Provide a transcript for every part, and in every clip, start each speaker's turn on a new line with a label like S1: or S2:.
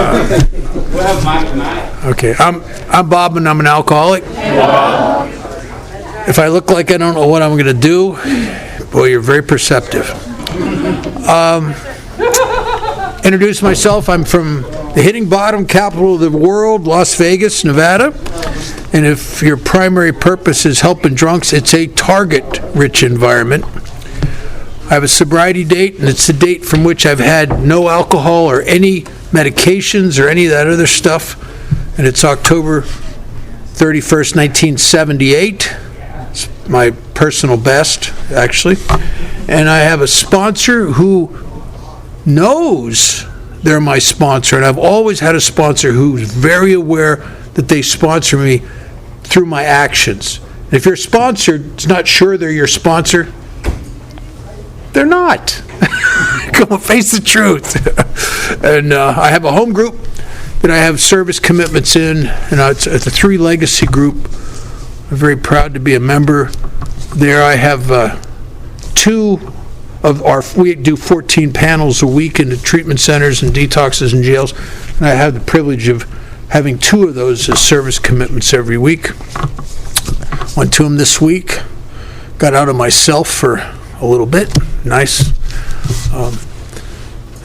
S1: We'll have Mike tonight.
S2: Okay, I'm Bob, and I'm an alcoholic. If I look like I don't know what I'm going to do, boy, you're very perceptive. Introduce myself. I'm from the hitting bottom capital of the world, Las Vegas, Nevada. And if your primary purpose is helping drunks, it's a target-rich environment. I have a sobriety date, and it's the date from which I've had no alcohol or any medications or any of that other stuff. And it's October 31st, 1978. It's my personal best, actually. And I have a sponsor who knows they're my sponsor, and I've always had a sponsor who's very aware that they sponsor me through my actions. And if your sponsor is not sure they're your sponsor, they're not. Come on, face the truth. And I have a home group that I have service commitments in, and it's a 3 legacy group. I'm very proud to be a member there. I have we do 14 panels a week in the treatment centers and detoxes and jails, and I have the privilege of having 2 of those as service commitments every week. Went to them this week, got out of myself for a little bit, nice.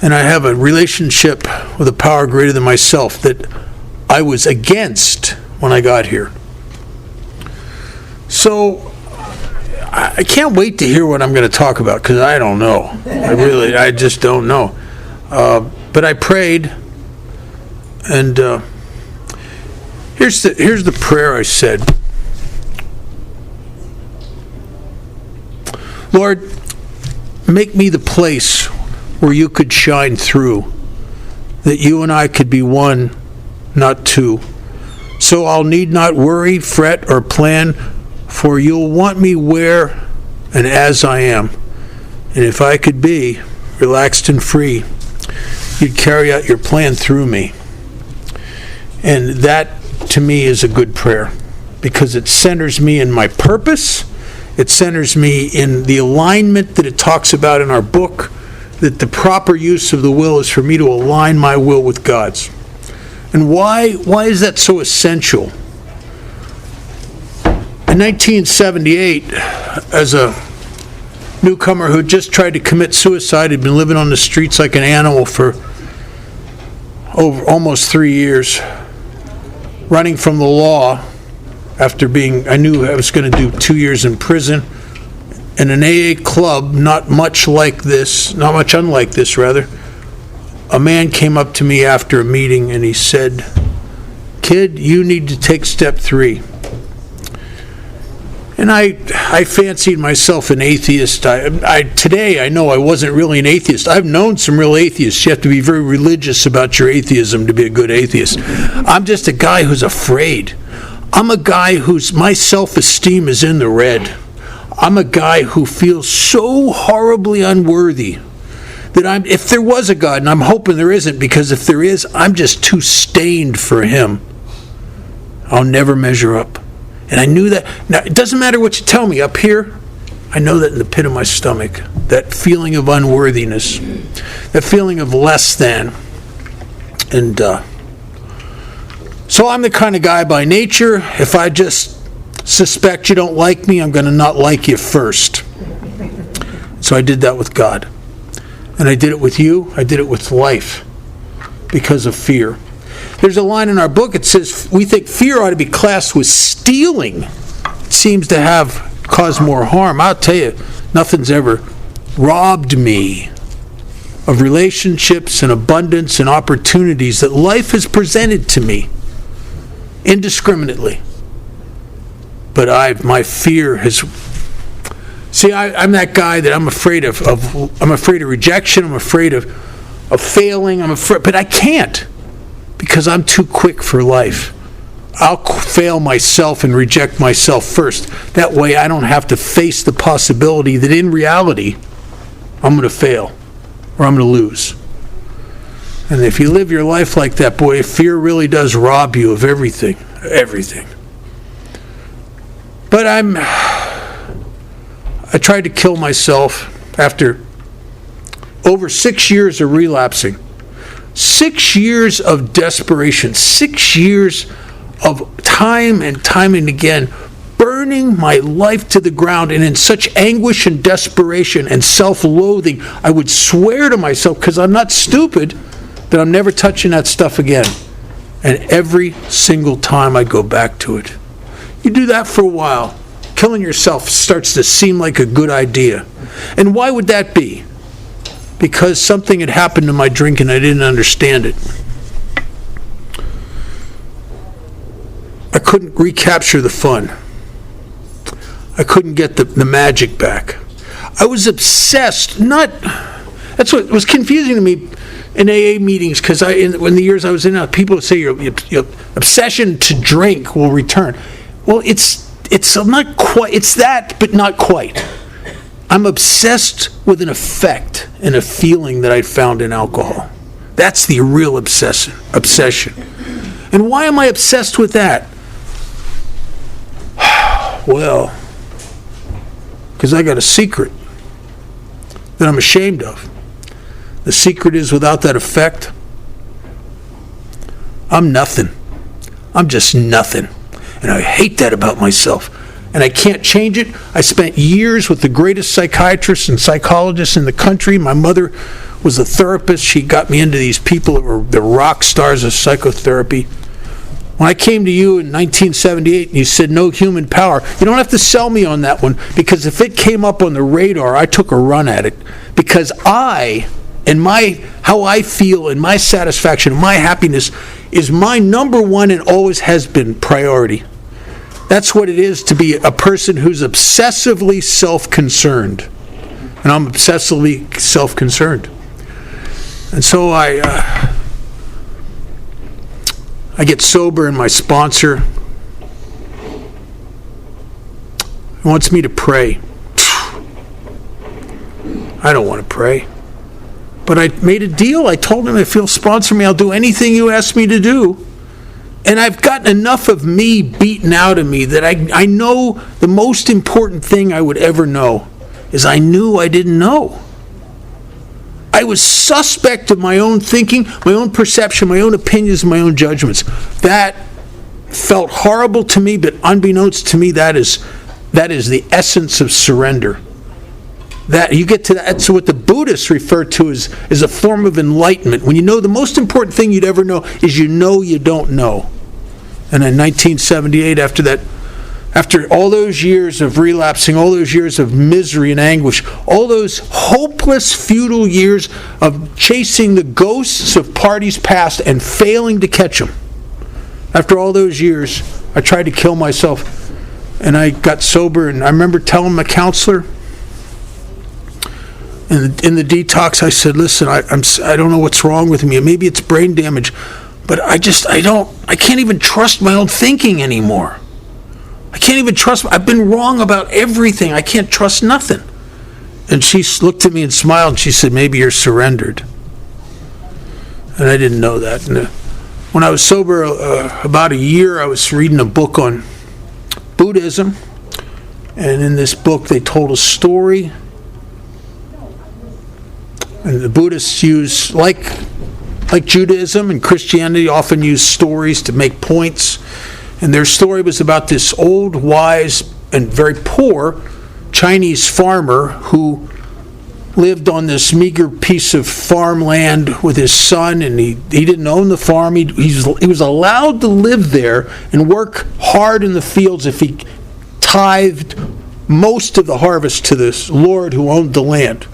S2: And I have a relationship with a power greater than myself that I was against when I got here. So I can't wait to hear what I'm going to talk about, because I don't know. I just don't know. But I prayed, and here's the prayer I said. Lord, make me the place where you could shine through, that you and I could be one, not two. So I'll need not worry, fret, or plan, for you'll want me where and as I am. And if I could be relaxed and free, you'd carry out your plan through me. And that, to me, is a good prayer, because it centers me in my purpose. It centers me in the alignment that it talks about in our book, that the proper use of the will is for me to align my will with God's. And why is that so essential? In 1978, as a newcomer who just tried to commit suicide, had been living on the streets like an animal for almost 3 years, running from the law after I knew I was going to do 2 years in prison, in an AA club, not much unlike this, a man came up to me after a meeting and he said, "Kid, you need to take step 3. And I fancied myself an atheist. Today I know I wasn't really an atheist. I've known some real atheists. You have to be very religious about your atheism to be a good atheist. I'm just a guy who's afraid. I'm a guy my self-esteem is in the red. I'm a guy who feels so horribly unworthy that if there was a God, and I'm hoping there isn't, because if there is, I'm just too stained for him. I'll never measure up. And I knew that. Now, it doesn't matter what you tell me up here. I know that in the pit of my stomach, that feeling of unworthiness, that feeling of less than. And so I'm the kind of guy by nature, if I just suspect you don't like me, I'm going to not like you first. So I did that with God. And I did it with you. I did it with life because of fear. There's a line in our book, it says, we think fear ought to be classed with stealing. It seems to have caused more harm. I'll tell you, nothing's ever robbed me of relationships and abundance and opportunities that life has presented to me indiscriminately. But my fear has... See, I'm that guy that I'm afraid of rejection, I'm afraid of failing, but I can't. Because I'm too quick for life. I'll fail myself and reject myself first. That way I don't have to face the possibility that in reality I'm going to fail or I'm going to lose. And if you live your life like that, boy, fear really does rob you of everything. Everything. But I tried to kill myself after over 6 years of relapsing. 6 years of desperation, 6 years of time and again, burning my life to the ground, and in such anguish and desperation and self-loathing, I would swear to myself, because I'm not stupid, that I'm never touching that stuff again. And every single time I go back to it. You do that for a while, killing yourself starts to seem like a good idea. And why would that be? Because something had happened to my drink and I didn't understand it. I couldn't recapture the fun. I couldn't get the magic back. I was obsessed, that's what was confusing to me in AA meetings, because in the years I was in, people would say your obsession to drink will return. Well, it's not quite, it's that, but not quite. I'm obsessed with an effect and a feeling that I found in alcohol. That's the real obsession. And why am I obsessed with that? Well, because I got a secret that I'm ashamed of. The secret is, without that effect, I'm nothing. I'm just nothing. And I hate that about myself. And I can't change it. I spent years with the greatest psychiatrists and psychologists in the country. My mother was a therapist. She got me into these people that were the rock stars of psychotherapy. When I came to you in 1978 and you said no human power, you don't have to sell me on that one, because if it came up on the radar, I took a run at it. Because how I feel and my satisfaction and my happiness is my number one and always has been priority. That's what it is to be a person who's obsessively self-concerned. And I'm obsessively self-concerned. And so I get sober, and my sponsor wants me to pray. I don't want to pray. But I made a deal. I told him, if he'll sponsor me, I'll do anything you ask me to do. And I've gotten enough of me beaten out of me that I know the most important thing I would ever know is I knew I didn't know. I was suspect of my own thinking, my own perception, my own opinions, my own judgments. That felt horrible to me, but unbeknownst to me, that is the essence of surrender. That you get to that. That's what the Buddhists refer to as a form of enlightenment. When you know the most important thing you'd ever know is you know you don't know. And in 1978, after all those years of relapsing, all those years of misery and anguish, all those hopeless, futile years of chasing the ghosts of parties past and failing to catch them, after all those years, I tried to kill myself, and I got sober. And I remember telling my counselor, in the detox, I said, listen, I don't know what's wrong with me. Maybe it's brain damage, but I can't even trust my own thinking anymore. I can't even trust, I've been wrong about everything. I can't trust nothing. And she looked at me and smiled, and she said, maybe you're surrendered. And I didn't know that. And when I was sober about a year, I was reading a book on Buddhism. And in this book, they told a story. And the Buddhists use, like Judaism and Christianity, often use stories to make points. And their story was about this old, wise, and very poor Chinese farmer who lived on this meager piece of farmland with his son, and he didn't own the farm. He was allowed to live there and work hard in the fields if he tithed most of the harvest to this Lord who owned the land.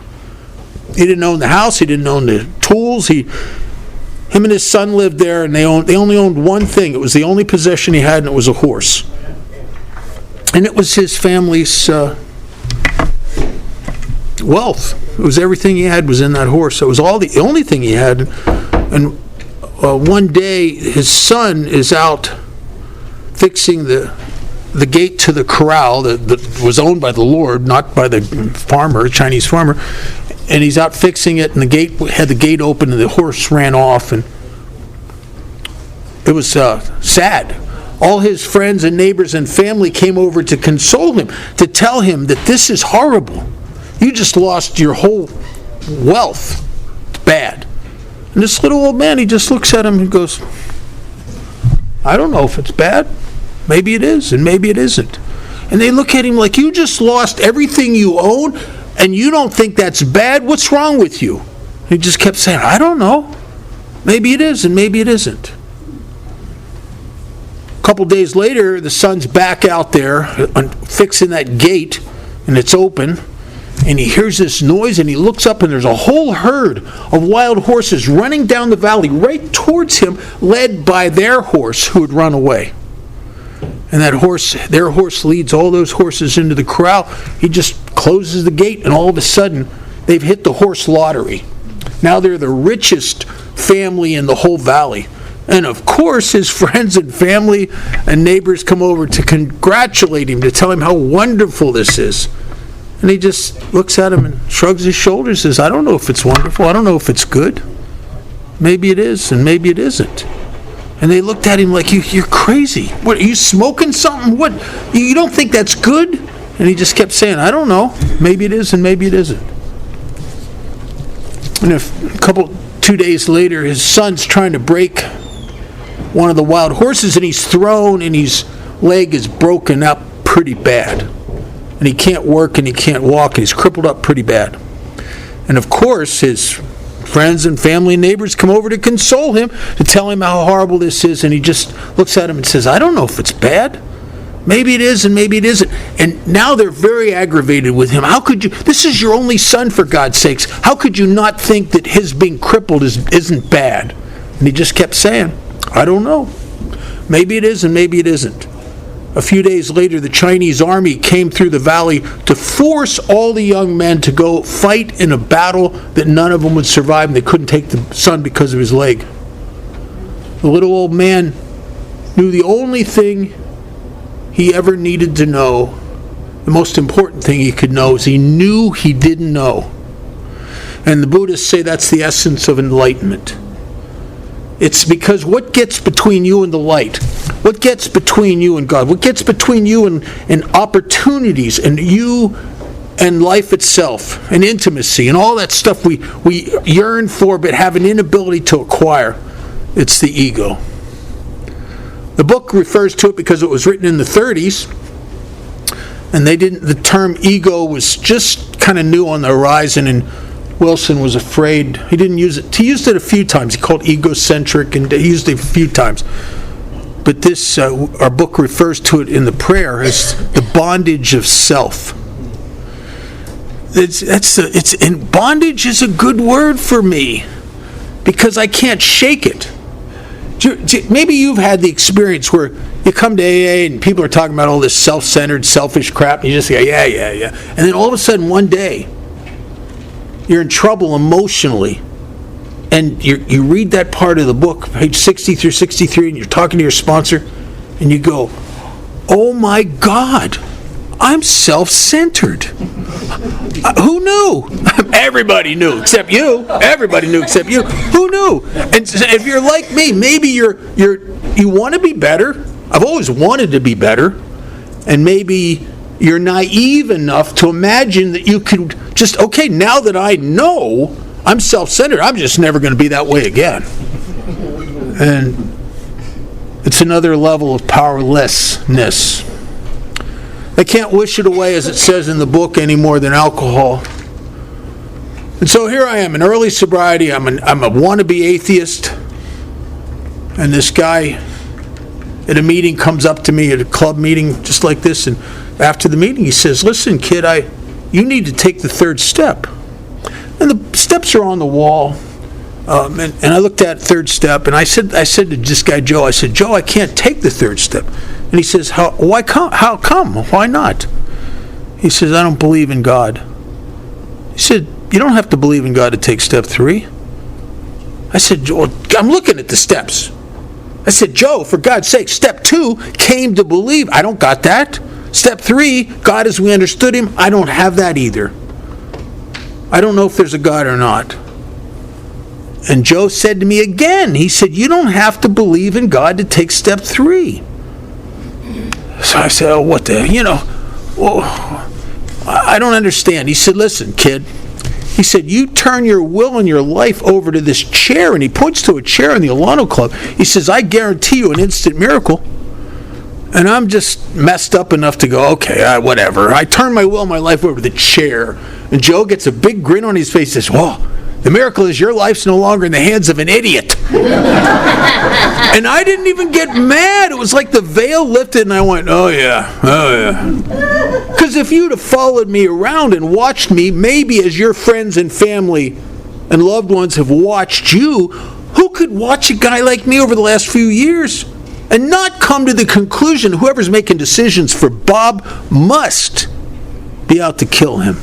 S2: He didn't own the house. He didn't own the tools. Him and his son lived there, and they only owned one thing. It was the only possession he had, and it was a horse. And it was his family's wealth. It was everything he had was in that horse. So it was the only thing he had. And one day, his son is out fixing the gate to the corral that was owned by the Lord, not by the farmer, Chinese farmer. And he's out fixing it, and the gate open, and the horse ran off, and it was sad. All his friends and neighbors and family came over to console him, to tell him that this is horrible. You just lost your whole wealth. It's bad. And this little old man, he just looks at him and goes, I don't know if it's bad. Maybe it is, and maybe it isn't. And they look at him like, you just lost everything you own, and you don't think that's bad? What's wrong with you? And he just kept saying, I don't know. Maybe it is, and maybe it isn't. A couple days later, the son's back out there fixing that gate, and it's open. And he hears this noise, and he looks up, and there's a whole herd of wild horses running down the valley right towards him, led by their horse who had run away. And their horse leads all those horses into the corral. He just closes the gate, and all of a sudden, they've hit the horse lottery. Now they're the richest family in the whole valley. And of course, his friends and family and neighbors come over to congratulate him, to tell him how wonderful this is. And he just looks at him and shrugs his shoulders, says, I don't know if it's wonderful. I don't know if it's good. Maybe it is, and maybe it isn't. And they looked at him like, you're crazy. What, are you smoking something? What? You don't think that's good? And he just kept saying, I don't know. Maybe it is, and maybe it isn't. And 2 days later, his son's trying to break one of the wild horses, and he's thrown, and his leg is broken up pretty bad. And he can't work, and he can't walk, and he's crippled up pretty bad. And of course, his friends and family and neighbors come over to console him, to tell him how horrible this is, and he just looks at him and says, I don't know if it's bad. Maybe it is, and maybe it isn't. And now they're very aggravated with him. How could you? This is your only son, for God's sakes. How could you not think that his being crippled isn't bad? And he just kept saying, I don't know. Maybe it is, and maybe it isn't. A few days later, the Chinese army came through the valley to force all the young men to go fight in a battle that none of them would survive, and they couldn't take the son because of his leg. The little old man knew the only thing he ever needed to know, the most important thing he could know, is he knew he didn't know. And the Buddhists say that's the essence of enlightenment. It's because what gets between you and the light, what gets between you and God, what gets between you and opportunities and you and life itself and intimacy and all that stuff we yearn for but have an inability to acquire, it's the ego. The book refers to it because it was written in the 30s, and the term ego was just kind of new on the horizon, and Wilson was afraid. He didn't use it. He used it a few times. He called it egocentric, and he used it a few times. But this, our book refers to it in the prayer as the bondage of self. And bondage is a good word for me because I can't shake it. Maybe you've had the experience where you come to AA and people are talking about all this self-centered, selfish crap, and you just go, yeah. And then all of a sudden, one day, you're in trouble emotionally, and you read that part of the book, page 60 through 63, and you're talking to your sponsor, and you go, oh my God, I'm self-centered. Who knew? Everybody knew except you. Everybody knew except you. Who knew? And if you're like me, maybe you want to be better. I've always wanted to be better. And maybe you're naive enough to imagine that you could just, okay, now that I know I'm self-centered, I'm just never going to be that way again. And it's another level of powerlessness. They can't wish it away, as it says in the book, any more than alcohol. And so here I am in early sobriety. I'm a wannabe atheist. And this guy at a meeting comes up to me at a club meeting just like this. And after the meeting, he says, listen, kid, you need to take the third step. And the steps are on the wall. And I looked at third step, and I said to this guy, Joe, I said, Joe, I can't take the third step. And he says, how come? Why not? He says, I don't believe in God. He said, you don't have to believe in God to take step 3. I said, Joe, I'm looking at the steps. I said, Joe, for God's sake, step 2 came to believe. I don't got that. Step 3, God as we understood him, I don't have that either. I don't know if there's a God or not. And Joe said to me again, he said, you don't have to believe in God to take step 3. So I said, I don't understand. He said, listen, kid, He said, you turn your will and your life over to this chair. And he points to a chair in the Alano Club. He says, I guarantee you an instant miracle. And I'm just messed up enough to go, okay, whatever. I turn my will and my life over to the chair. And Joe gets a big grin on his face and says, whoa, the miracle is your life's no longer in the hands of an idiot. And I didn't even get mad. It was like the veil lifted and I went, oh yeah. Because if you'd have followed me around and watched me, maybe as your friends and family and loved ones have watched you, who could watch a guy like me over the last few years and not come to the conclusion whoever's making decisions for Bob must be out to kill him?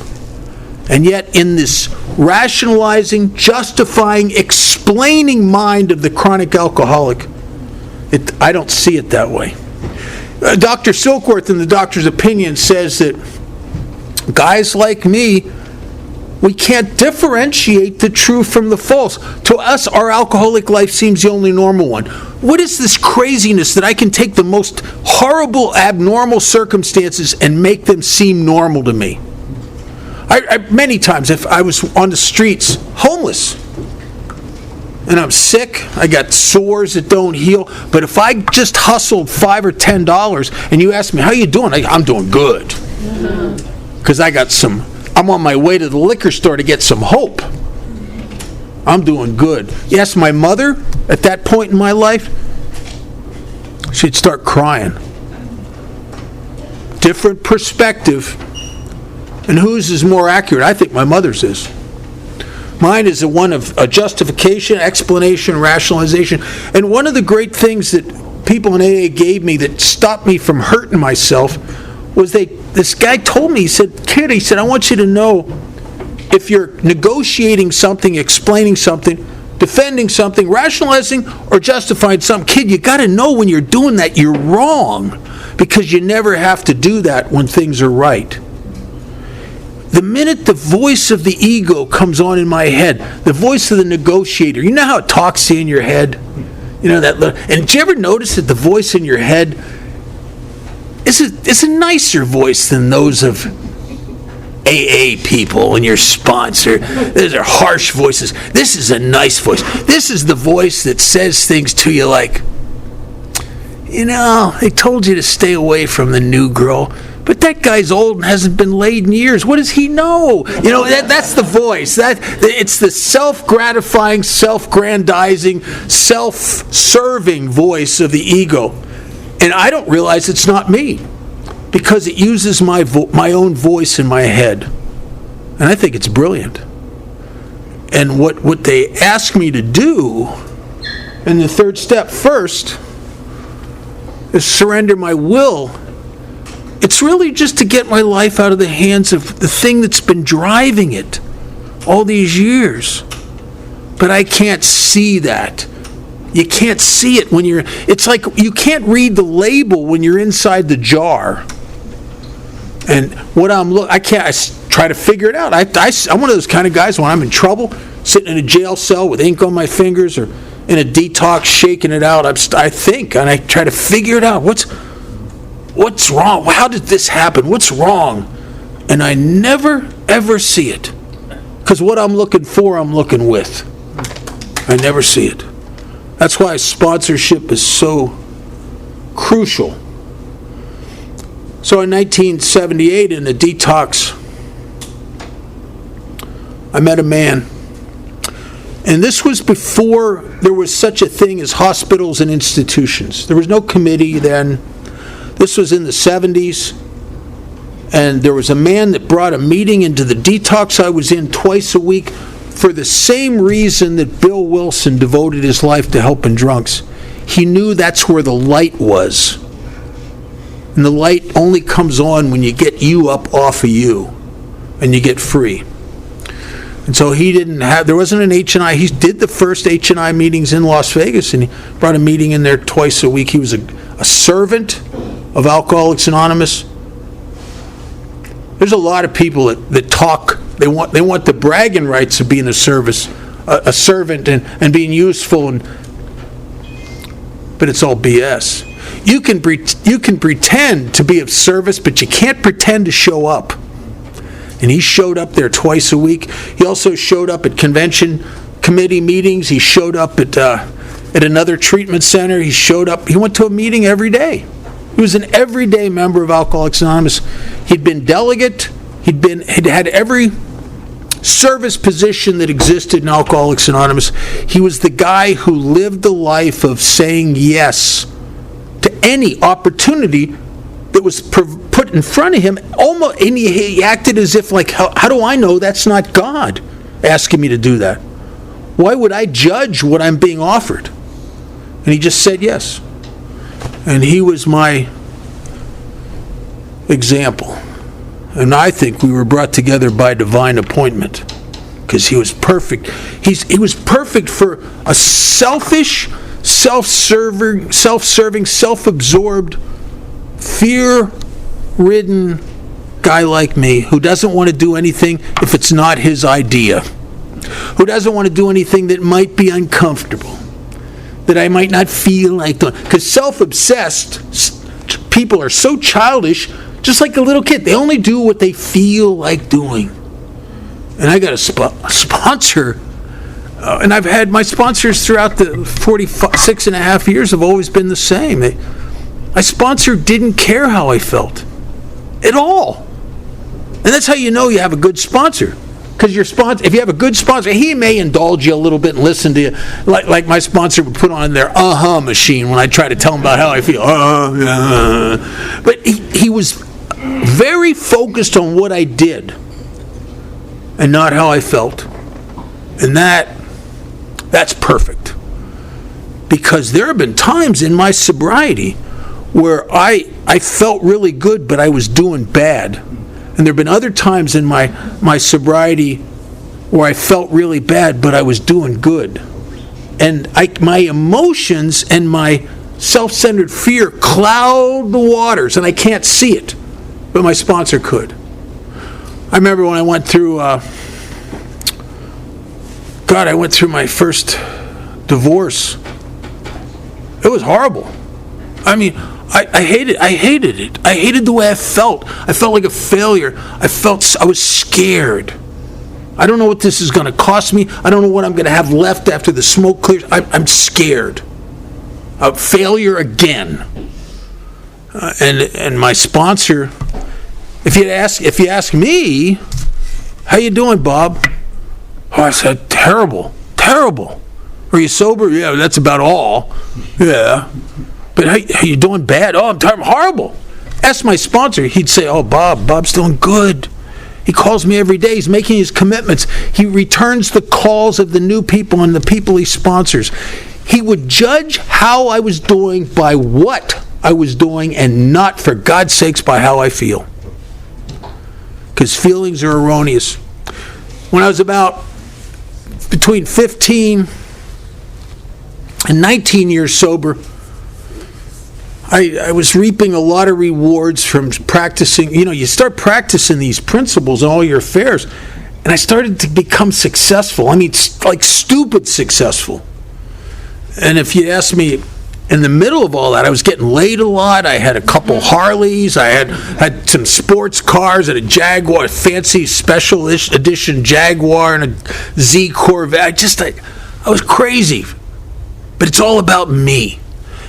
S2: And yet in this rationalizing, justifying, explaining mind of the chronic alcoholic, I don't see it that way. Dr. Silkworth, in the Doctor's Opinion, says that guys like me, we can't differentiate the true from the false. To us, our alcoholic life seems the only normal one. What is this craziness that I can take the most horrible, abnormal circumstances and make them seem normal to me? Many times, if I was on the streets, homeless, and I'm sick, I got sores that don't heal, but if I just hustled $5 or $10 and you ask me, how you doing? I'm doing good. Because I'm on my way to the liquor store to get some hope. I'm doing good. Yes, my mother, at that point in my life, she'd start crying. Different perspective. And whose is more accurate? I think my mother's is. Mine is one of a justification, explanation, rationalization. And one of the great things that people in AA gave me that stopped me from hurting myself was this guy told me, he said, kid, he said, I want you to know if you're negotiating something, explaining something, defending something, rationalizing, or justifying something, kid, you got to know when you're doing that you're wrong, because you never have to do that when things are right. The minute the voice of the ego comes on in my head, the voice of the negotiator, you know how it talks to you in your head? You know that. And did you ever notice that the voice in your head is a nicer voice than those of AA people and your sponsor? Those are harsh voices. This is a nice voice. This is the voice that says things to you like, you know, they told you to stay away from the new girl. But that guy's old and hasn't been laid in years. What does he know? You know, that's the voice. It's the self-gratifying, self-grandizing, self-serving voice of the ego. And I don't realize it's not me, because it uses my own voice in my head. And I think it's brilliant. And what they ask me to do in the third step first is surrender my will. It's really just to get my life out of the hands of the thing that's been driving it all these years. But I can't see that. You can't see it when it's like you can't read the label when you're inside the jar. And what I try to figure it out. I'm one of those kind of guys when I'm in trouble, sitting in a jail cell with ink on my fingers or in a detox shaking it out. I think and I try to figure it out. What's wrong? How did this happen? What's wrong? And I never, ever see it. Because what I'm looking for, I'm looking with. I never see it. That's why sponsorship is so crucial. So in 1978, in a detox, I met a man. And this was before there was such a thing as hospitals and institutions. There was no committee then. This was in the 70s, and there was a man that brought a meeting into the detox I was in twice a week for the same reason that Bill Wilson devoted his life to helping drunks. He knew that's where the light was. And the light only comes on when you get you up off of you and you get free. And so there wasn't an H&I. He did the first H&I meetings in Las Vegas, and he brought a meeting in there twice a week. He was a servant of Alcoholics Anonymous. There's a lot of people that talk. They want the bragging rights of being a servant and being useful, but it's all BS. You can pretend to be of service, but you can't pretend to show up. And he showed up there twice a week. He also showed up at convention committee meetings. He showed up at another treatment center. He showed up. He went to a meeting every day. He was an everyday member of Alcoholics Anonymous. He'd been delegate. He'd had every service position that existed in Alcoholics Anonymous. He was the guy who lived the life of saying yes to any opportunity that was put in front of him. Almost, and he acted as if like, how do I know that's not God asking me to do that? Why would I judge what I'm being offered? And he just said yes. And he was my example. And I think we were brought together by divine appointment, because he was perfect. He was perfect for a selfish, self-serving, self-absorbed, fear-ridden guy like me, who doesn't want to do anything if it's not his idea, who doesn't want to do anything that might be uncomfortable, that I might not feel like doing. Because self-obsessed people are so childish, just like a little kid. They only do what they feel like doing. And I got a sponsor, and I've had my sponsors throughout the 46 and a half years have always been the same. My sponsor didn't care how I felt at all. And that's how you know you have a good sponsor. Because your sponsor, if you have a good sponsor, he may indulge you a little bit and listen to you, like my sponsor would put on their machine when I try to tell him about how I feel. But he was very focused on what I did and not how I felt. And that's perfect. Because there have been times in my sobriety where I felt really good, but I was doing bad. And there have been other times in my sobriety where I felt really bad, but I was doing good. And my emotions and my self-centered fear cloud the waters, and I can't see it, but my sponsor could. I remember when I went through, I went through my first divorce. It was horrible. I mean, I hated it. I hated the way I felt. I felt like a failure. I was scared. I don't know what this is going to cost me. I don't know what I'm going to have left after the smoke clears. I'm scared. Failure again. And my sponsor, if you ask me, how you doing, Bob? Oh, I said, terrible. Are you sober? Yeah, that's about all. Yeah. But how you doing bad? Oh, I'm horrible. Ask my sponsor. He'd say, oh, Bob's doing good. He calls me every day. He's making his commitments. He returns the calls of the new people and the people he sponsors. He would judge how I was doing by what I was doing, and not, for God's sakes, by how I feel. Because feelings are erroneous. When I was about between 15 and 19 years sober, I was reaping a lot of rewards from practicing. You start practicing these principles in all your affairs, and I started to become successful. I mean, like stupid successful. And if you ask me, in the middle of all that, I was getting laid a lot. I had a couple Harleys. I had some sports cars and a Jaguar, a fancy special edition Jaguar, and a Z Corvette. I was crazy. But it's all about me.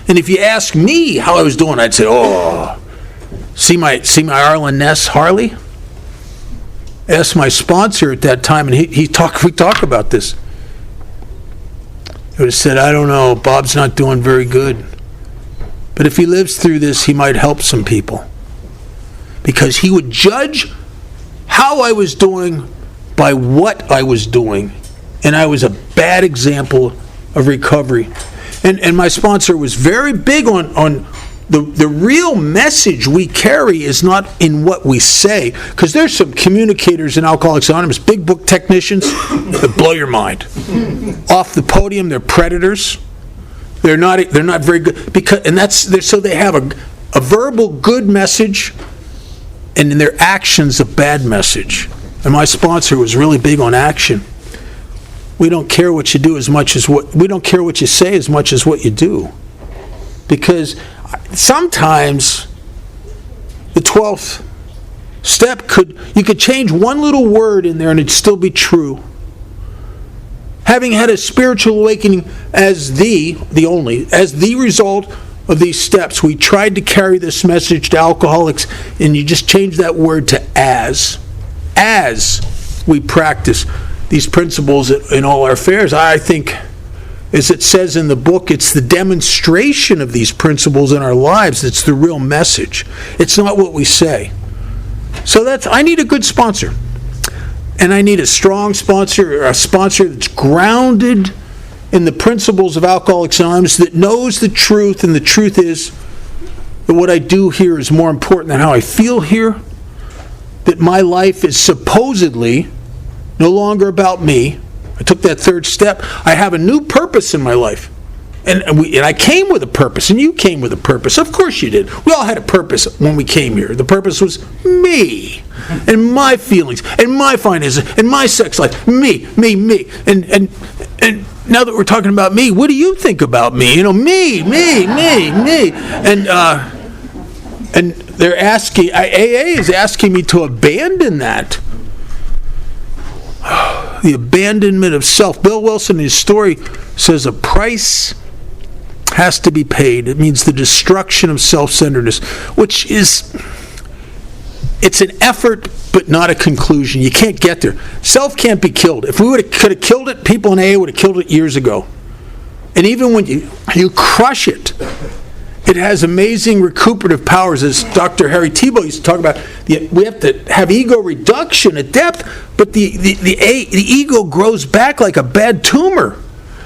S2: And if you ask me how I was doing, I'd say, oh, see my Arlen Ness Harley? Ask my sponsor at that time, and we talk about this. He would have said, I don't know, Bob's not doing very good. But if he lives through this, he might help some people. Because he would judge how I was doing by what I was doing. And I was a bad example of recovery. And my sponsor was very big on the real message we carry is not in what we say. Because there's some communicators in Alcoholics Anonymous, big book technicians, that blow your mind. Off the podium, they're predators. They're not very good. So they have a verbal good message, and in their actions a bad message. And my sponsor was really big on action. We don't care what you do as much as we don't care what you say as much as what you do. Because sometimes the 12th step you could change one little word in there and it'd still be true. Having had a spiritual awakening as the result of these steps, we tried to carry this message to alcoholics, and you just change that word to as we practice these principles in all our affairs. I think, as it says in the book, it's the demonstration of these principles in our lives that's the real message. It's not what we say. So I need a good sponsor. And I need a strong sponsor, or a sponsor that's grounded in the principles of Alcoholics Anonymous, that knows the truth, and the truth is that what I do here is more important than how I feel here, that my life is supposedly no longer about me. I took that third step. I have a new purpose in my life. And I came with a purpose, and you came with a purpose. Of course you did. We all had a purpose when we came here. The purpose was me, and my feelings, and my finances, and my sex life. Me. And now that we're talking about me, what do you think about me? Me. And they're asking, AA is asking me to abandon that. The abandonment of self. Bill Wilson, in his story, says a price has to be paid. It means the destruction of self-centeredness, which is, it's an effort but not a conclusion. You can't get there. Self can't be killed. If we could have killed it, people in AA would have killed it years ago. And even when you crush it, it has amazing recuperative powers, as Dr. Harry Tiebout used to talk about. We have to have ego reduction at depth, but the ego grows back like a bad tumor.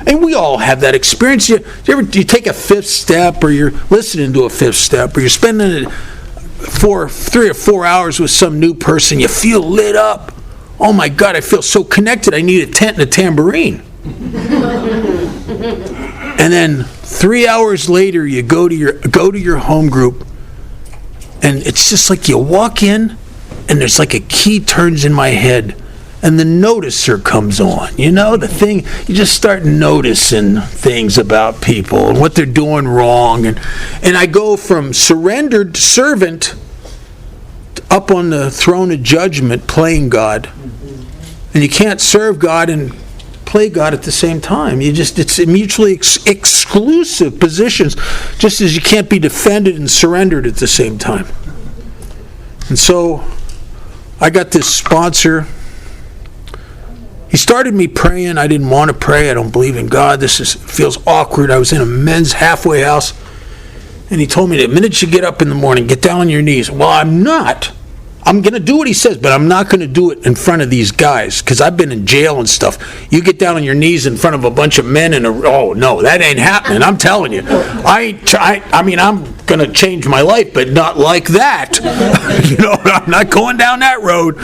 S2: And we all have that experience. You take a fifth step, or you're listening to a fifth step, or you're spending 3 or 4 hours with some new person. You feel lit up. Oh my God, I feel so connected. I need a tent and a tambourine. And then 3 hours later, you go to your home group, and it's just like you walk in, and there's like a key turns in my head, and the noticer comes on. The thing, you just start noticing things about people and what they're doing wrong. And I go from surrendered servant up on the throne of judgment, playing God. And you can't serve God and play God at the same time. It's mutually exclusive positions, just as you can't be defended and surrendered at the same time. And so I got this sponsor. He started me praying. I didn't want to pray. I don't believe in God. Feels awkward. I was in a men's halfway house, and he told me the minute you get up in the morning, get down on your knees. Well, I'm not. I'm going to do what he says, but I'm not going to do it in front of these guys, because I've been in jail and stuff. You get down on your knees in front of a bunch of men, and oh no, that ain't happening. I'm telling you. I'm going to change my life, but not like that. I'm not going down that road.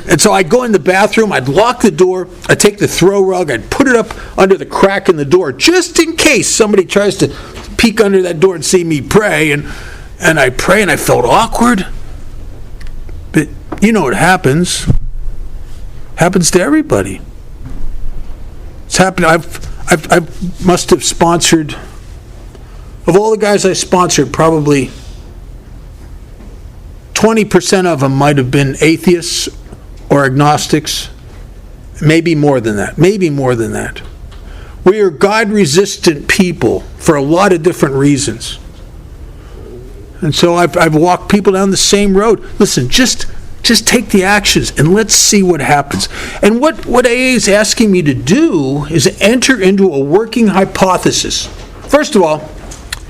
S2: And so I go in the bathroom, I'd lock the door, I'd take the throw rug, I'd put it up under the crack in the door, just in case somebody tries to peek under that door and see me pray. And I pray, and I felt awkward. But you know what happens. Happens to everybody. It's happened. I must have sponsored, of all the guys I sponsored, probably 20% of them might have been atheists or agnostics. Maybe more than that. We are God-resistant people for a lot of different reasons. And so I've walked people down the same road. Listen, just take the actions and let's see what happens. And what AA is asking me to do is enter into a working hypothesis. First of all,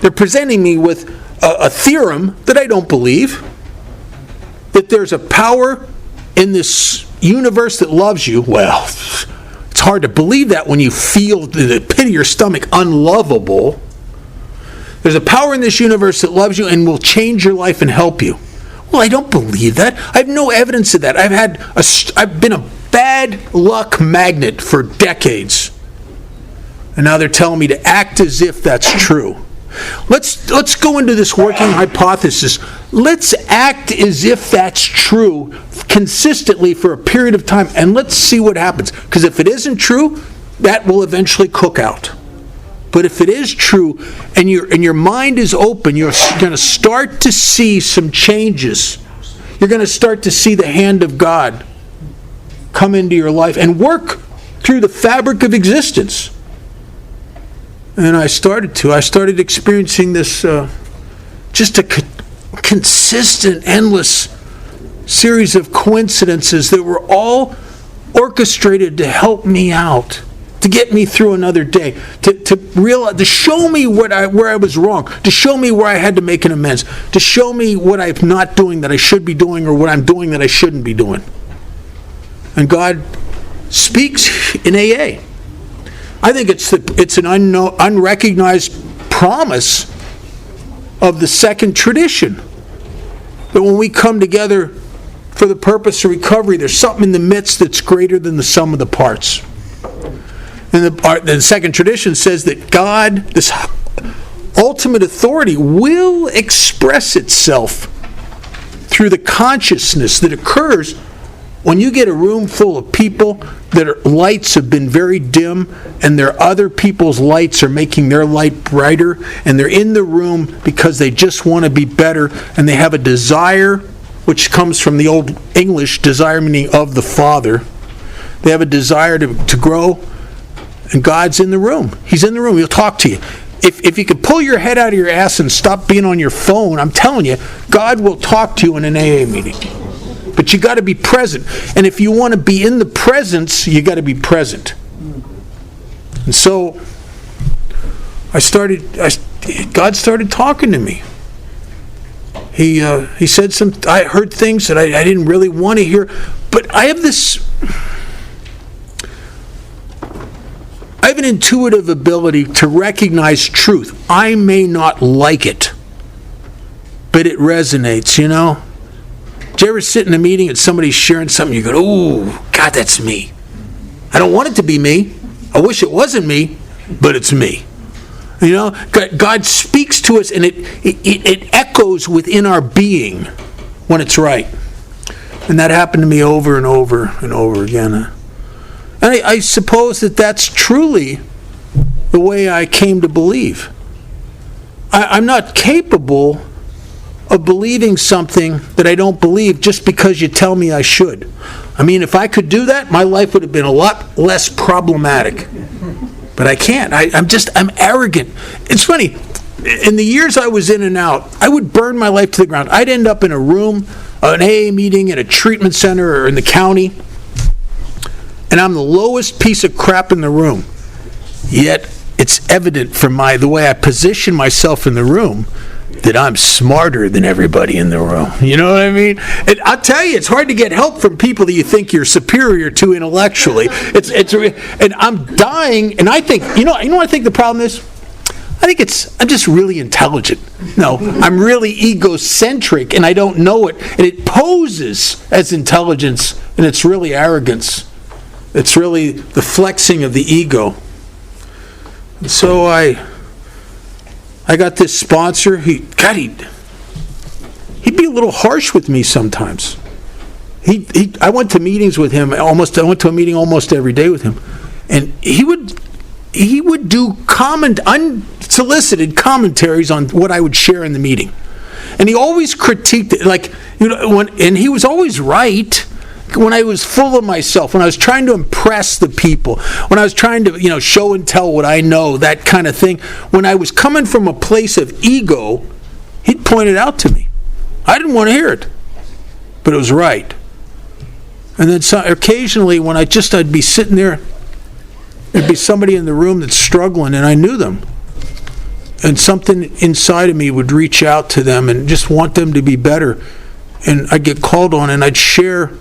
S2: they're presenting me with a theorem that I don't believe, that there's a power in this universe that loves you. Well, it's hard to believe that when you feel the pit of your stomach unlovable. There's a power in this universe that loves you and will change your life and help you. Well, I don't believe that. I have no evidence of that. I've been a bad luck magnet for decades. And now they're telling me to act as if that's true. Let's go into this working hypothesis. Let's act as if that's true consistently for a period of time, and let's see what happens. Because if it isn't true, that will eventually cook out. But if it is true, and your mind is open, you're going to start to see some changes. you're going to start to see the hand of God come into your life and work through the fabric of existence. And I started experiencing this just a consistent, endless series of coincidences that were all orchestrated to help me out, to get me through another day, to realize, to show me where I was wrong, to show me where I had to make an amends, to show me what I'm not doing that I should be doing, or what I'm doing that I shouldn't be doing. And God speaks in AA. I think it's an unrecognized promise of the second tradition, that when we come together for the purpose of recovery, there's something in the midst that's greater than the sum of the parts. And the second tradition says that God, this ultimate authority, will express itself through the consciousness that occurs when you get a room full of people that lights have been very dim, and their other people's lights are making their light brighter, and they're in the room because they just want to be better, and they have a desire, which comes from the old English, desire meaning of the Father. They have a desire to grow, and God's in the room. He's in the room. He'll talk to you. If you could pull your head out of your ass and stop being on your phone, I'm telling you, God will talk to you in an AA meeting. But you got to be present. And if you want to be in the presence, you got to be present. And so God started talking to me. He said I heard things that I didn't really want to hear. But I have an intuitive ability to recognize truth. I may not like it, but it resonates, you know? Do you ever sit in a meeting and somebody's sharing something, you go, "Ooh, God, that's me. I don't want it to be me. I wish it wasn't me, but it's me." You know, God speaks to us, and it echoes within our being when it's right. And that happened to me over and over and over again. And I suppose that's truly the way I came to believe. I'm not capable of believing something that I don't believe just because you tell me I should. I mean, if I could do that, my life would have been a lot less problematic. But I can't. I'm arrogant. It's funny. In the years I was in and out, I would burn my life to the ground. I'd end up in a room, an AA meeting, in a treatment center, or in the county, and I'm the lowest piece of crap in the room. Yet it's evident from the way I position myself in the room that I'm smarter than everybody in the room. You know what I mean? And I'll tell you, it's hard to get help from people that you think you're superior to intellectually. And I'm dying, and I think, you know what I think the problem is? I think I'm just really intelligent. No, I'm really egocentric, and I don't know it. And it poses as intelligence, and it's really arrogance. It's really the flexing of the ego. And so I got this sponsor. He'd be a little harsh with me sometimes. I went to meetings with him. I went to a meeting almost every day with him, and he would do unsolicited commentaries on what I would share in the meeting, and he always critiqued it, and he was always right. When I was full of myself, when I was trying to impress the people, when I was trying to, show and tell what I know, that kind of thing, when I was coming from a place of ego, he'd point it out to me. I didn't want to hear it, but it was right. And then occasionally when I'd be sitting there, there'd be somebody in the room that's struggling, and I knew them. And something inside of me would reach out to them and just want them to be better. And I'd get called on, and I'd share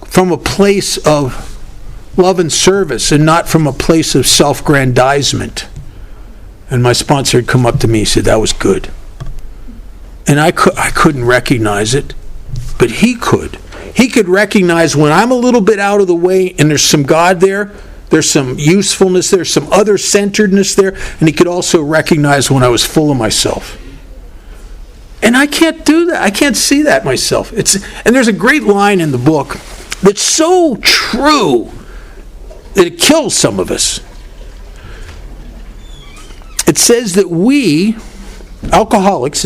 S2: from a place of love and service, and not from a place of self-grandizement. And my sponsor had come up to me and said, "That was good." And I couldn't recognize it, but he could. He could recognize when I'm a little bit out of the way and there's some God there, there's some usefulness there, some other-centeredness there, and he could also recognize when I was full of myself. And I can't do that. I can't see that myself. And there's a great line in the book that's so true that it kills some of us. It says that alcoholics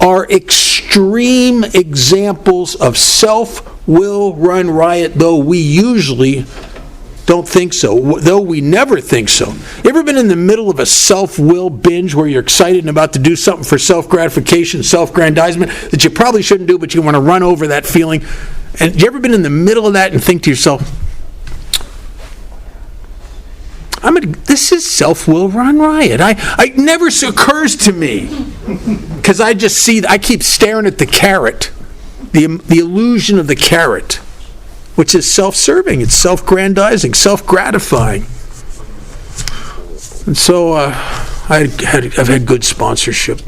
S2: are extreme examples of self-will run riot, though we usually don't think so, though we never think so. You ever been in the middle of a self-will binge where you're excited and about to do something for self-gratification, self-grandizement that you probably shouldn't do, but you want to run over that feeling? And you ever been in the middle of that and think to yourself, this is self-will run riot. It never occurs to me, because I keep staring at the carrot, the illusion of the carrot, which is self-serving, it's self-grandizing, self-gratifying. And so I've had good sponsorship.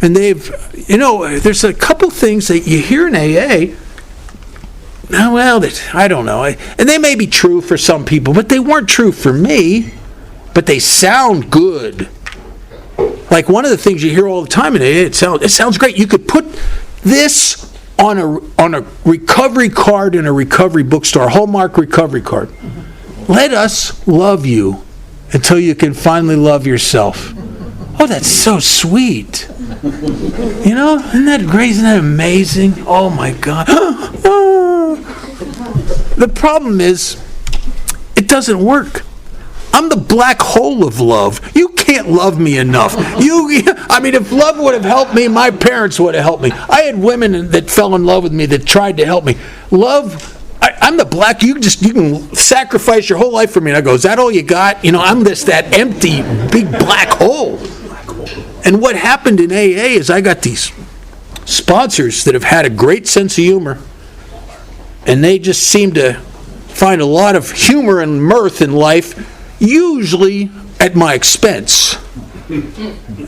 S2: And there's a couple things that you hear in AA, I don't know. And they may be true for some people, but they weren't true for me. But they sound good. Like one of the things you hear all the time in AA, it sounds great. You could put this on a recovery card in a recovery bookstore, Hallmark recovery card. Let us love you until you can finally love yourself. Oh, that's so sweet. Isn't that great? Isn't that amazing? Oh my God. The problem is, it doesn't work. I'm the black hole of love. You can't love me enough. If love would have helped me, my parents would have helped me. I had women that fell in love with me that tried to help me. Love, I'm the black, you can sacrifice your whole life for me. And I go, is that all you got? I'm that empty, big black hole. And what happened in AA is I got these sponsors that have had a great sense of humor, and they just seem to find a lot of humor and mirth in life, usually at my expense.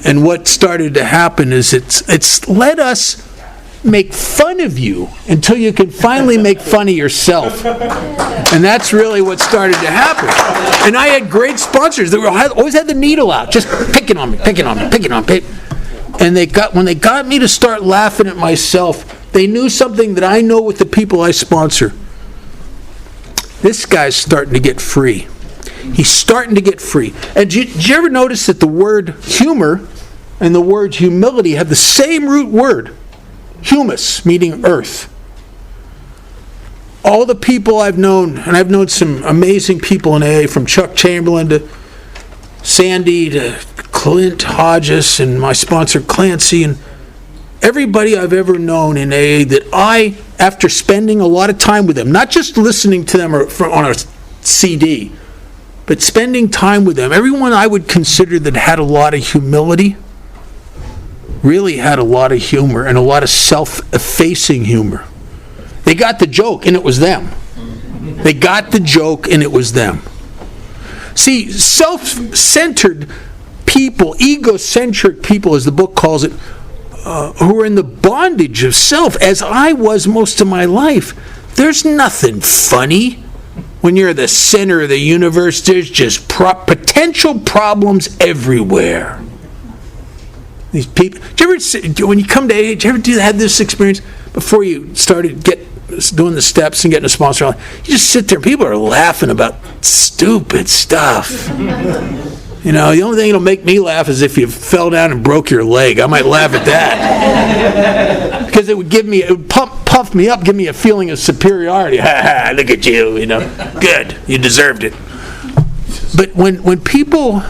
S2: And what started to happen is it's let us make fun of you until you can finally make fun of yourself. And that's really what started to happen. And I had great sponsors that always had the needle out, just picking on me. And when they got me to start laughing at myself, they knew something that I know with the people I sponsor. This guy's starting to get free. He's starting to get free. And did you ever notice that the word humor and the word humility have the same root word? Humus, meaning earth. All the people I've known, and I've known some amazing people in AA, from Chuck Chamberlain to Sandy to Clint Hodges and my sponsor Clancy, and everybody I've ever known in AA that after spending a lot of time with them, not just listening to them on a CD, but spending time with them, everyone I would consider that had a lot of humility really had a lot of humor and a lot of self-effacing humor. They got the joke, and it was them. They got the joke, and it was them. See, self-centered people, egocentric people, as the book calls it, who are in the bondage of self, as I was most of my life. There's nothing funny when you're the center of the universe. There's just potential problems everywhere. These people. When you come to AA, did you ever have this experience before you started doing the steps and getting a sponsor? You just sit there, people are laughing about stupid stuff. The only thing that'll make me laugh is if you fell down and broke your leg. I might laugh at that. Because it would puff me up, give me a feeling of superiority. Ha ha, look at you, Good, you deserved it. But when people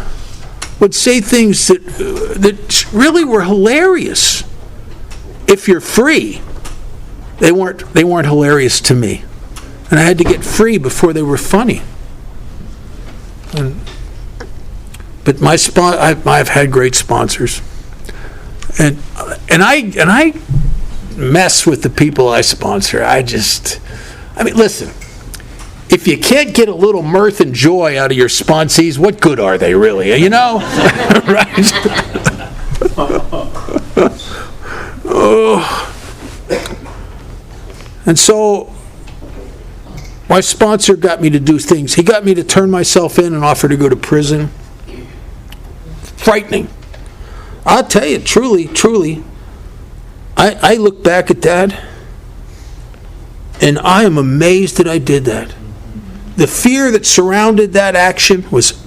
S2: would say things that really were hilarious, if you're free, they weren't hilarious to me. And I had to get free before they were funny. But I've had great sponsors, and I mess with the people I sponsor. Listen, if you can't get a little mirth and joy out of your sponsees, what good are they really? Right? And so my sponsor got me to do things. He got me to turn myself in and offer to go to prison. Frightening. I'll tell you, truly, I look back at that and I am amazed that I did that. The fear that surrounded that action was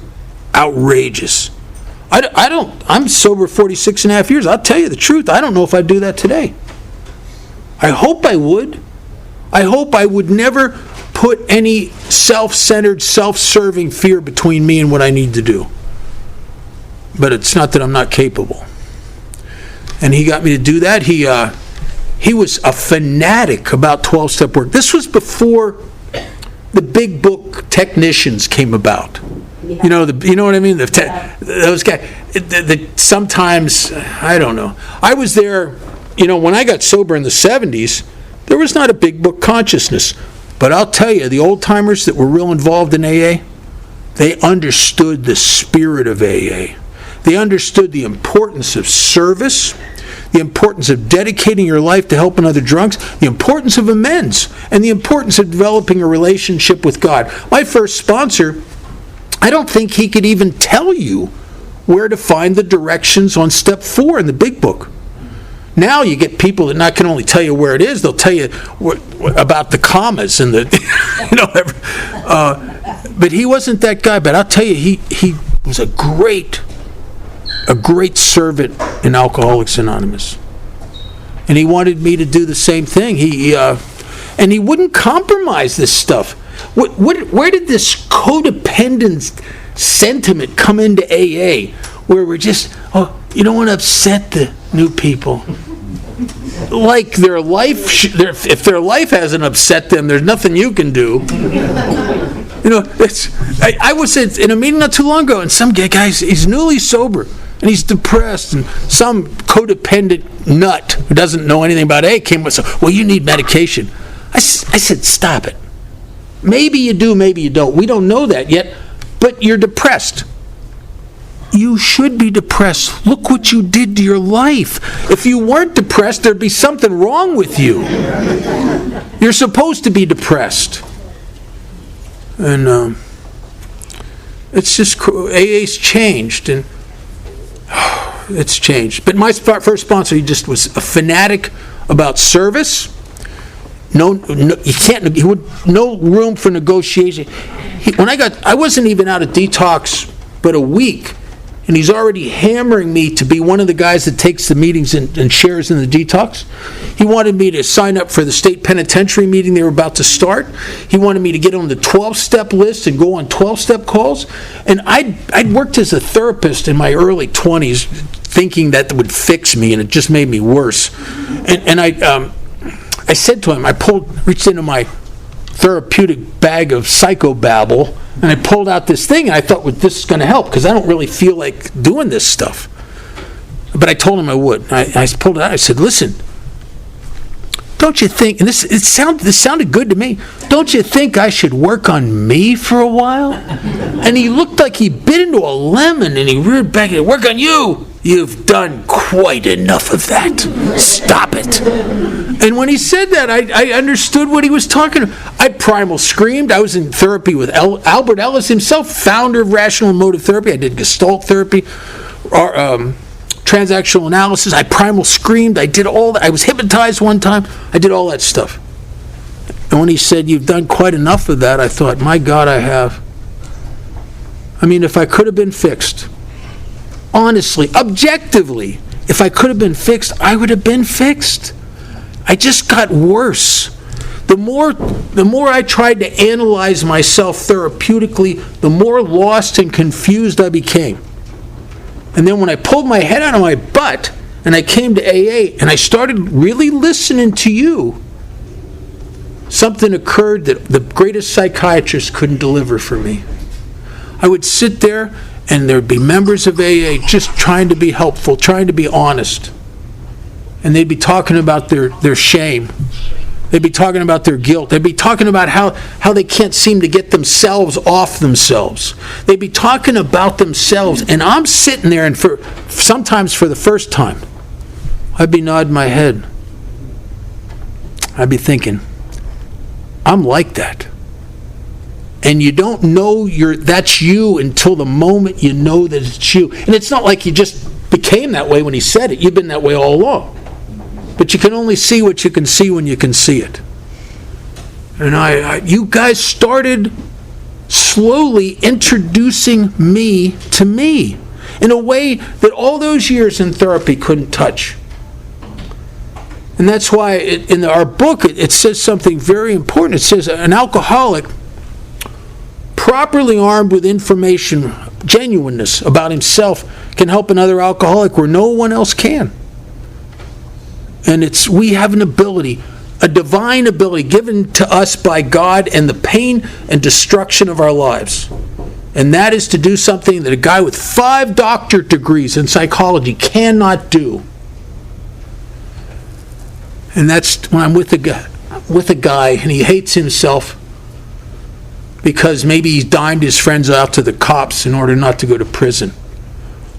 S2: outrageous. I'm sober 46 and a half years. I'll tell you the truth. I don't know if I'd do that today. I hope I would. I hope I would never put any self-centered, self-serving fear between me and what I need to do. But it's not that I'm not capable. And he got me to do that. He was a fanatic about 12-step work. This was before the big book technicians came about. Yeah. You know what I mean? Those guys. Sometimes, I don't know. I was there, when I got sober in the 70s, there was not a big book consciousness. But I'll tell you, the old-timers that were real involved in AA, they understood the spirit of AA. They understood the importance of service, the importance of dedicating your life to helping other drunks, the importance of amends, and the importance of developing a relationship with God. My first sponsor, I don't think he could even tell you where to find the directions on step 4 in the big book. Now you get people that not can only tell you where it is, they'll tell you about the commas and the, but he wasn't that guy. But I'll tell you, he was a great servant in Alcoholics Anonymous, and he wanted me to do the same thing. And he wouldn't compromise this stuff. Where did this codependent sentiment come into AA, where we're just, you don't want to upset the new people? Like their life, if their life hasn't upset them, there's nothing you can do. I was in a meeting not too long ago, and some guy, he's newly sober, and he's depressed, and some codependent nut who doesn't know anything about AA came with, well, you need medication. I said, stop it. Maybe you do, maybe you don't. We don't know that yet, but you're depressed. You should be depressed. Look what you did to your life. If you weren't depressed, there'd be something wrong with you. You're supposed to be depressed. And it's just, AA's changed, and it's changed. But my first sponsor, he just was a fanatic about service. No, you can't. No room for negotiation. I wasn't even out of detox but a week, and he's already hammering me to be one of the guys that takes the meetings and shares in the detox. He wanted me to sign up for the state penitentiary meeting they were about to start. He wanted me to get on the 12-step list and go on 12-step calls. And I'd worked as a therapist in my early 20s, thinking that would fix me, and it just made me worse. And I said to him, reached into my therapeutic bag of psychobabble, and I pulled out this thing, and I thought, well, this is going to help, because I don't really feel like doing this stuff. But I told him I would. I pulled it out. I said, listen, don't you think, and this sounded good to me, don't you think I should work on me for a while? And he looked like he bit into a lemon, and he reared back and work on you. You've done quite enough of that. Stop it. And when he said that, I understood what he was talking about. I primal screamed. I was in therapy with Albert Ellis himself, founder of Rational Emotive Therapy. I did Gestalt therapy, transactional analysis. I primal screamed. I did all that. I was hypnotized one time. I did all that stuff. And when he said, you've done quite enough of that, I thought, my God, I have. I mean, if I could have been fixed, honestly, objectively, if I could have been fixed, I would have been fixed. I just got worse. The more I tried to analyze myself therapeutically, the more lost and confused I became. And then when I pulled my head out of my butt and I came to AA and I started really listening to you, something occurred that the greatest psychiatrist couldn't deliver for me. I would sit there, and there'd be members of AA just trying to be helpful, trying to be honest. And they'd be talking about their shame. They'd be talking about their guilt. They'd be talking about how they can't seem to get themselves off themselves. They'd be talking about themselves. And I'm sitting there, and sometimes for the first time, I'd be nodding my head. I'd be thinking, I'm like that. And you don't know that's you until the moment you know that it's you. And it's not like you just became that way when he said it. You've been that way all along. But you can only see what you can see when you can see it. And you guys started slowly introducing me to me. in a way that all those years in therapy couldn't touch. And that's why in our book it says something very important. It says an alcoholic, properly armed with information, genuineness about himself, can help another alcoholic where no one else can. And we have an ability, a divine ability given to us by God and the pain and destruction of our lives. And that is to do something that a guy with 5 doctorate degrees in psychology cannot do. And that's when I'm with a guy and he hates himself because maybe he's dimed his friends out to the cops in order not to go to prison.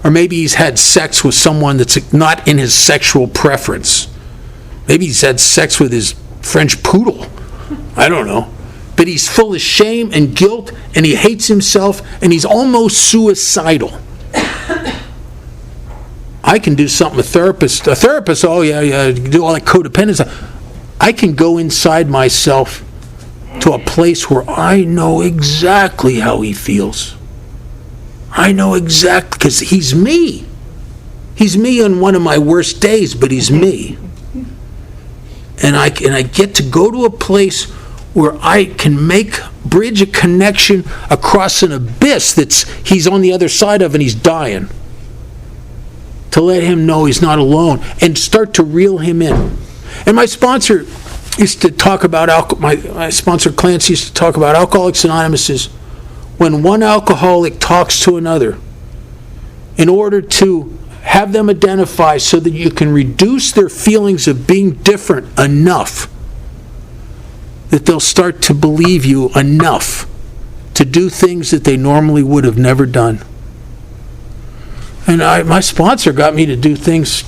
S2: Or maybe he's had sex with someone that's not in his sexual preference. Maybe he's had sex with his French poodle. I don't know. But he's full of shame and guilt, and he hates himself, and he's almost suicidal. I can do something a therapist, oh yeah, do all that codependence. I can go inside myself to a place where I know exactly how he feels. I know exactly, because he's me. He's me on one of my worst days, but he's me. And I get to go to a place where I can bridge a connection across an abyss he's on the other side of and he's dying. To let him know he's not alone and start to reel him in. And my sponsor used to talk about, my sponsor Clancy used to talk about Alcoholics Anonymous is when one alcoholic talks to another in order to have them identify so that you can reduce their feelings of being different enough that they'll start to believe you enough to do things that they normally would have never done. And my sponsor got me to do things,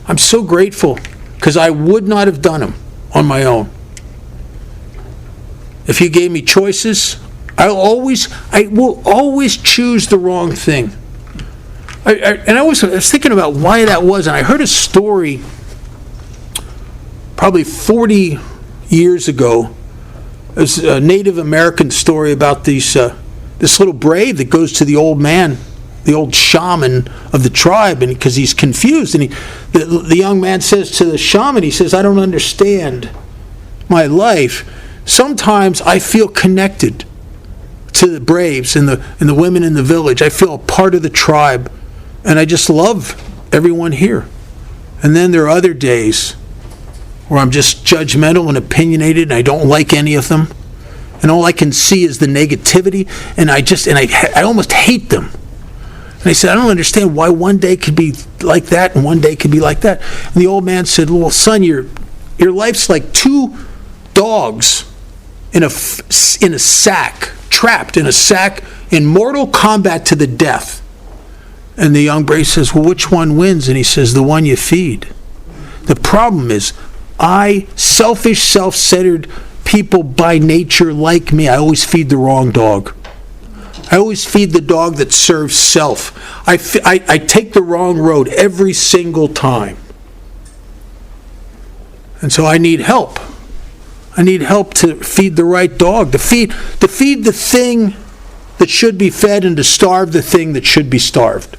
S2: I'm so grateful, because I would not have done them on my own. If he gave me choices, I will always choose the wrong thing. I was thinking about why that was, and I heard a story probably 40 years ago. It was a Native American story about this little brave that goes to the old man, the old shaman of the tribe, and because he's confused, and the young man says to the shaman, he says, I don't understand my life. Sometimes I feel connected to the braves and the women in the village. I feel a part of the tribe, and I just love everyone here. And then there are other days where I'm just judgmental and opinionated, and I don't like any of them, and all I can see is the negativity, and I almost hate them. And I said, I don't understand why one day could be like that and one day could be like that. And the old man said, well, son, your life's like 2 dogs in a sack, trapped in a sack in mortal combat to the death. And the young brave says, well, which one wins? And he says, the one you feed. The problem is, selfish, self-centered people by nature like me, I always feed the wrong dog. I always feed the dog that serves self. I take the wrong road every single time. And so I need help. I need help to feed the right dog, to feed the thing that should be fed and to starve the thing that should be starved.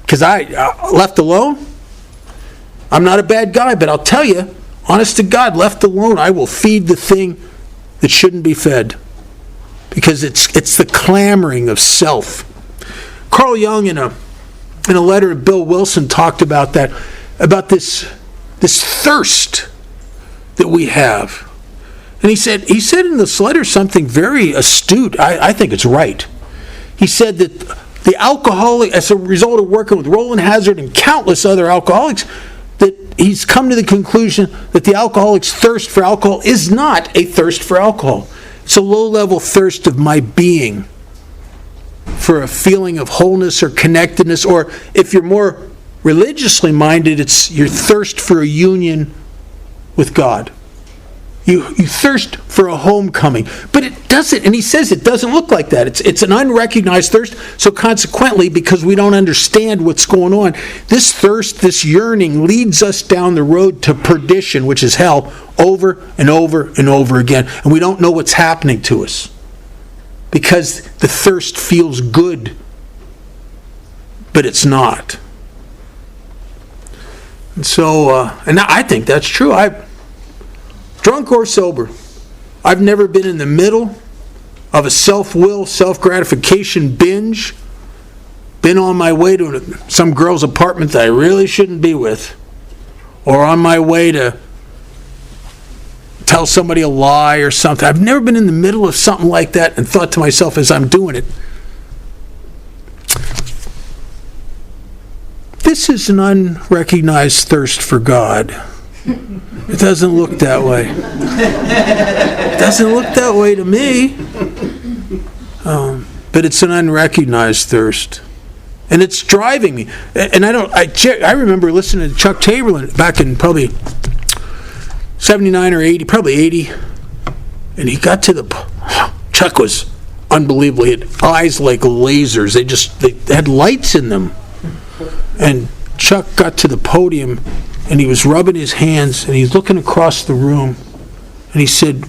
S2: Because left alone, I'm not a bad guy, but I'll tell you, honest to God, left alone, I will feed the thing that shouldn't be fed. Because it's the clamoring of self. Carl Jung, in a letter to Bill Wilson, talked about that, about this thirst that we have. And he said in this letter something very astute. I think it's right. He said that the alcoholic, as a result of working with Roland Hazard and countless other alcoholics, that he's come to the conclusion that the alcoholic's thirst for alcohol is not a thirst for alcohol. It's a low-level thirst of my being for a feeling of wholeness or connectedness, or if you're more religiously minded, it's your thirst for a union with God. You thirst for a homecoming. But it doesn't, and he says it doesn't look like that. It's an unrecognized thirst, so consequently, because we don't understand what's going on, this thirst, this yearning leads us down the road to perdition, which is hell, over and over and over again. And we don't know what's happening to us. Because the thirst feels good but it's not. And so, and I think that's true. Drunk or sober, I've never been in the middle of a self-will, self-gratification binge, been on my way to some girl's apartment that I really shouldn't be with, or on my way to tell somebody a lie or something. I've never been in the middle of something like that and thought to myself as I'm doing it, this is an unrecognized thirst for God. It doesn't look that way. It doesn't look that way to me. But it's an unrecognized thirst. And it's driving me. And I remember listening to Chuck Taberlin back in probably 79 or 80, probably 80. And he got to Chuck was unbelievable. He had eyes like lasers. They had lights in them. And Chuck got to the podium and he was rubbing his hands and he's looking across the room and he said,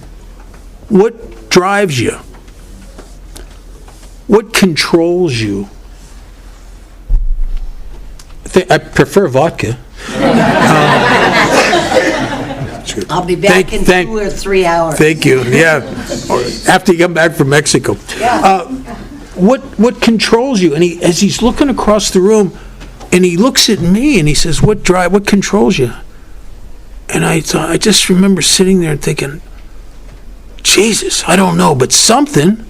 S2: "What drives you? What controls you?" I prefer vodka.
S1: I'll be back in 2 or 3 hours.
S2: Thank you. Yeah, after you come back from Mexico.
S1: Yeah.
S2: What controls you? And as he's looking across the room, and he looks at me and he says, "What controls you?" And I just remember sitting there and thinking, Jesus, I don't know, but something.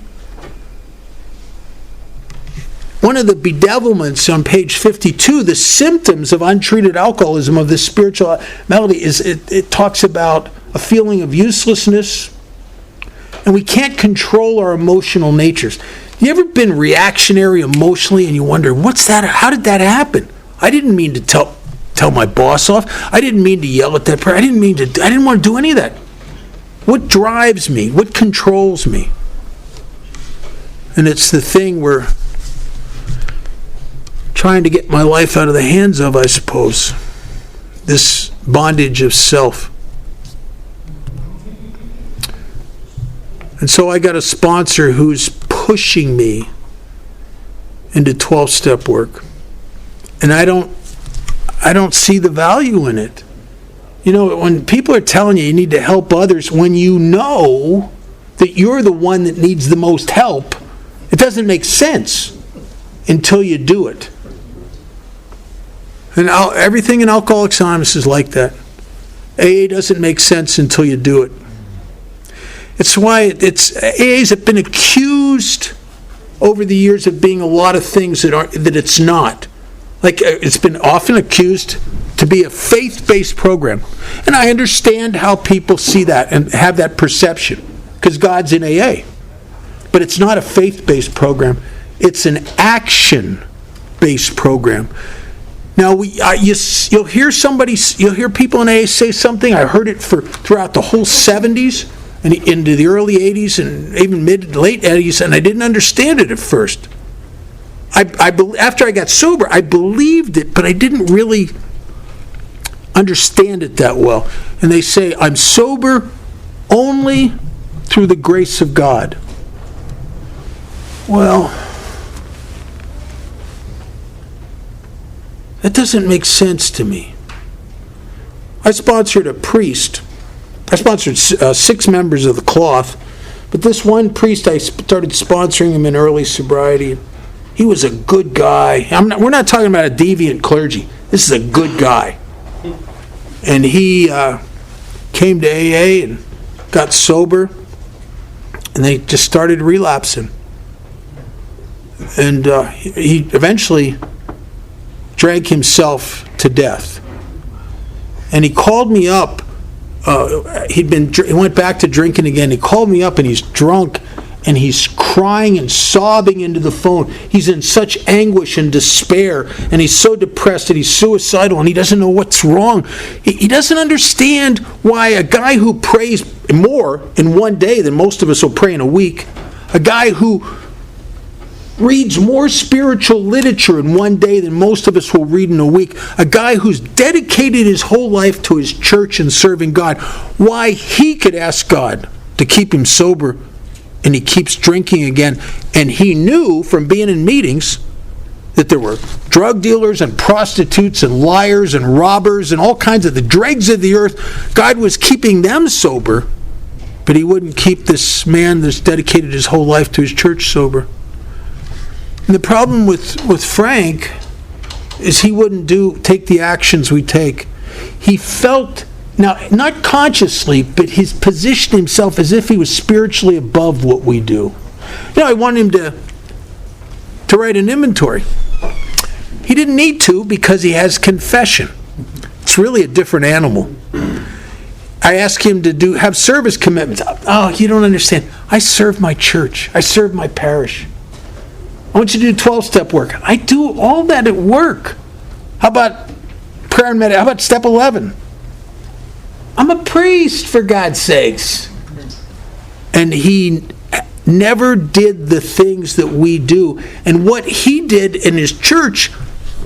S2: One of the bedevilments on page 52, the symptoms of untreated alcoholism of this spiritual malady, is it talks about a feeling of uselessness, and we can't control our emotional natures. You ever been reactionary emotionally and you wonder, what's that? How did that happen? I didn't mean to tell my boss off. I didn't mean to yell at that person. I didn't want to do any of that. What drives me? What controls me? And it's the thing we're trying to get my life out of the hands of, I suppose. This bondage of self. And so I got a sponsor who's pushing me into 12-step work. And I don't see the value in it. You know, when people are telling you need to help others, when you know that you're the one that needs the most help, it doesn't make sense until you do it. And everything in Alcoholics Anonymous is like that. AA doesn't make sense until you do it. It's why AA's have been accused over the years of being a lot of things that it's not. Like, it's been often accused to be a faith-based program. And I understand how people see that and have that perception, because God's in AA. But it's not a faith-based program. It's an action-based program. Now, you'll hear people in AA say something. I heard it throughout the whole 70s and into the early 80s and even late 80s, and I didn't understand it at first. After I got sober, I believed it, but I didn't really understand it that well. And they say, I'm sober only through the grace of God. Well, that doesn't make sense to me. I sponsored a priest. I sponsored 6 members of the cloth, but this one priest, I started sponsoring him in early sobriety. He was a good guy. We're not talking about a deviant clergy. This is a good guy. And he came to AA and got sober, and they just started relapsing. And he eventually drank himself to death. And he called me up. He went back to drinking again. He called me up, and he's drunk, and he's crying and sobbing into the phone. He's in such anguish and despair, and he's so depressed that he's suicidal, and he doesn't know what's wrong. He doesn't understand why a guy who prays more in one day than most of us will pray in a week, a guy who reads more spiritual literature in one day than most of us will read in a week, a guy who's dedicated his whole life to his church and serving God, why he could ask God to keep him sober, and he keeps drinking again. And he knew from being in meetings that there were drug dealers and prostitutes and liars and robbers and all kinds of the dregs of the earth. God was keeping them sober, but he wouldn't keep this man that's dedicated his whole life to his church sober. And the problem with Frank is he wouldn't take the actions we take. He felt, now not consciously, but he's positioned himself as if he was spiritually above what we do. I wanted him to write an inventory. He didn't need to because he has confession. It's really a different animal. I asked him to have service commitments. Oh, you don't understand. I serve my church. I serve my parish. I want you to do 12-step work. I do all that at work. How about prayer and meditation? How about step 11? I'm a priest, for God's sakes. And he never did the things that we do. And what he did in his church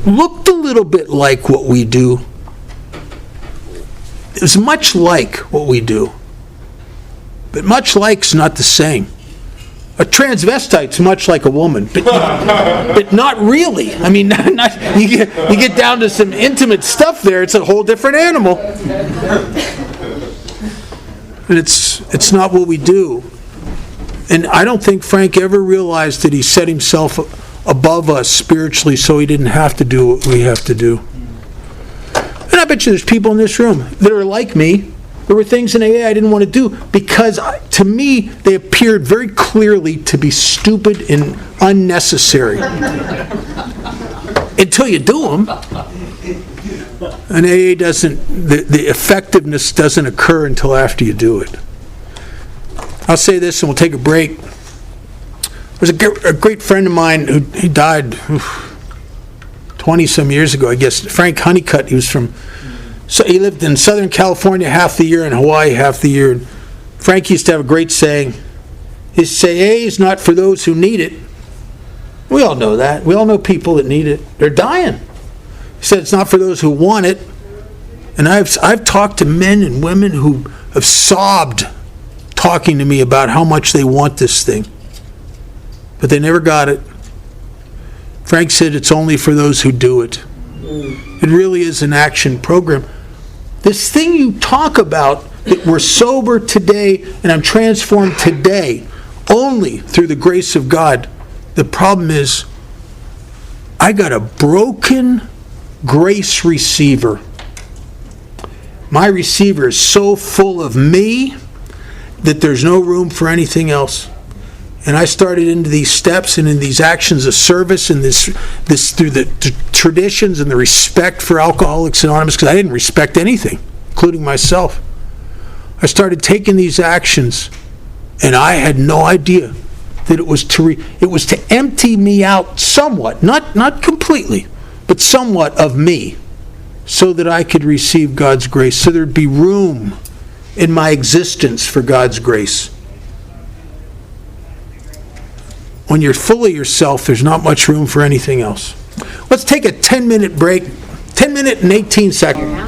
S2: looked a little bit like what we do. It was much like what we do. But much like's not the same. A transvestite's much like a woman, but not really. I mean, you get down to some intimate stuff there, it's a whole different animal. And it's not what we do. And I don't think Frank ever realized that he set himself above us spiritually so he didn't have to do what we have to do. And I bet you there's people in this room that are like me. There were things in AA I didn't want to do because, to me, they appeared very clearly to be stupid and unnecessary. Until you do them. And AA doesn't, the effectiveness doesn't occur until after you do it. I'll say this and we'll take a break. There's a great friend of mine who he died 20-some years ago, I guess. Frank Honeycutt. He lived in Southern California half the year and Hawaii half the year. Frank used to have a great saying. He'd say, AA is not for those who need it. We all know that. We all know people that need it. They're dying. He said it's not for those who want it. And I've talked to men and women who have sobbed talking to me about how much they want this thing. But they never got it. Frank said it's only for those who do it. It really is an action program. This thing you talk about, that we're sober today and I'm transformed today only through the grace of God. The problem is, I got a broken grace receiver. My receiver is so full of me that there's no room for anything else. And I started into these steps and in these actions of service and this through the traditions and the respect for Alcoholics Anonymous, because I didn't respect anything, including myself. I started taking these actions, and I had no idea that it was to empty me out somewhat, not completely, but somewhat of me, so that I could receive God's grace, so there'd be room in my existence for God's grace. When you're full of yourself, there's not much room for anything else. Let's take a 10-minute break. 10-minute and 18 seconds.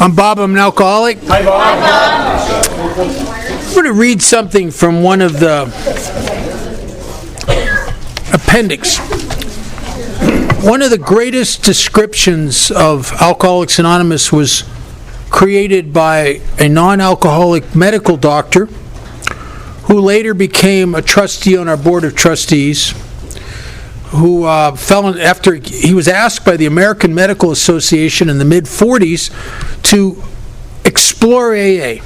S2: I'm Bob, I'm an alcoholic. Hi, Bob. I'm going to read something from one of the appendix. One of the greatest descriptions of Alcoholics Anonymous was created by a non-alcoholic medical doctor who later became a trustee on our board of trustees, who after he was asked by the American Medical Association in the mid-40s to explore AA.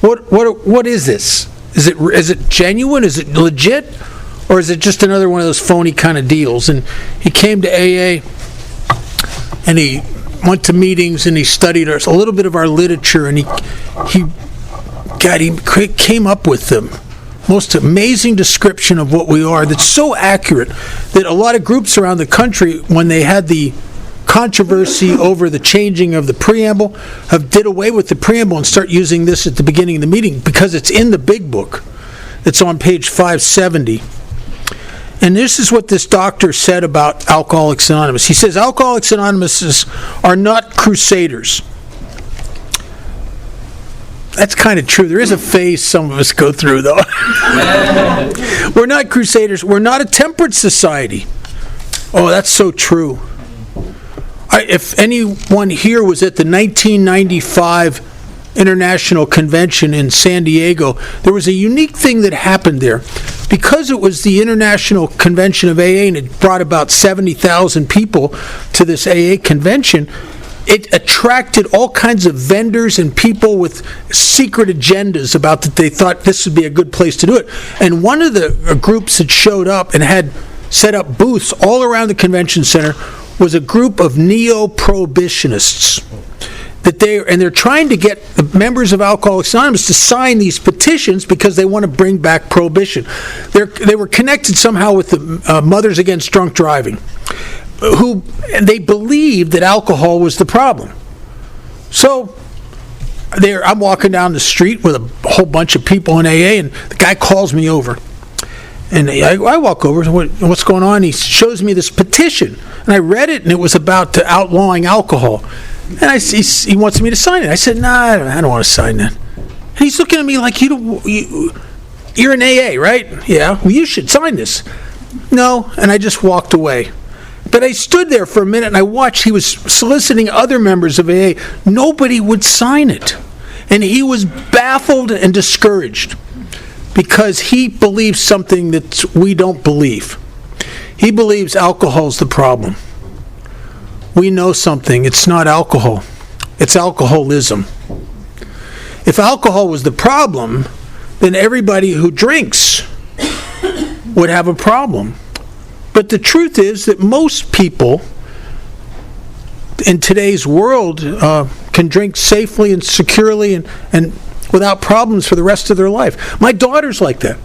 S2: What is this? Is it genuine? Is it legit? Or is it just another one of those phony kind of deals? And he came to AA, and he went to meetings, and he studied a little bit of our literature, and he came up with the most amazing description of what we are that's so accurate that a lot of groups around the country, when they had the controversy over the changing of the preamble, have did away with the preamble and start using this at the beginning of the meeting because it's in the big book. It's on page 570. And this is what this doctor said about Alcoholics Anonymous. He says, Alcoholics Anonymous are not crusaders. That's kind of true. There is a phase some of us go through, though. We're not crusaders. We're not a temperance society. Oh, that's so true. If anyone here was at the 1995 International Convention in San Diego, there was a unique thing that happened there. Because it was the International Convention of AA and it brought about 70,000 people to this AA convention, it attracted all kinds of vendors and people with secret agendas about that they thought this would be a good place to do it. And one of the groups that showed up and had set up booths all around the convention center was a group of neo-prohibitionists. They're trying to get the members of Alcoholics Anonymous to sign these petitions because they want to bring back prohibition. They were connected somehow with the Mothers Against Drunk Driving, and they believed that alcohol was the problem. So I'm walking down the street with a whole bunch of people in AA, and the guy calls me over. And I walk over, what's going on? He shows me this petition. And I read it, and it was about outlawing alcohol. And he wants me to sign it. I said, nah, I don't want to sign that. And he's looking at me like, you're an AA, right? Yeah, well, you should sign this. No, and I just walked away. But I stood there for a minute, and I watched. He was soliciting other members of AA. Nobody would sign it. And he was baffled and discouraged because he believes something that we don't believe. He believes alcohol's the problem. We know something. It's not alcohol. It's alcoholism. If alcohol was the problem, then everybody who drinks would have a problem. But the truth is that most people in today's world can drink safely and securely and without problems for the rest of their life. My daughter's like that.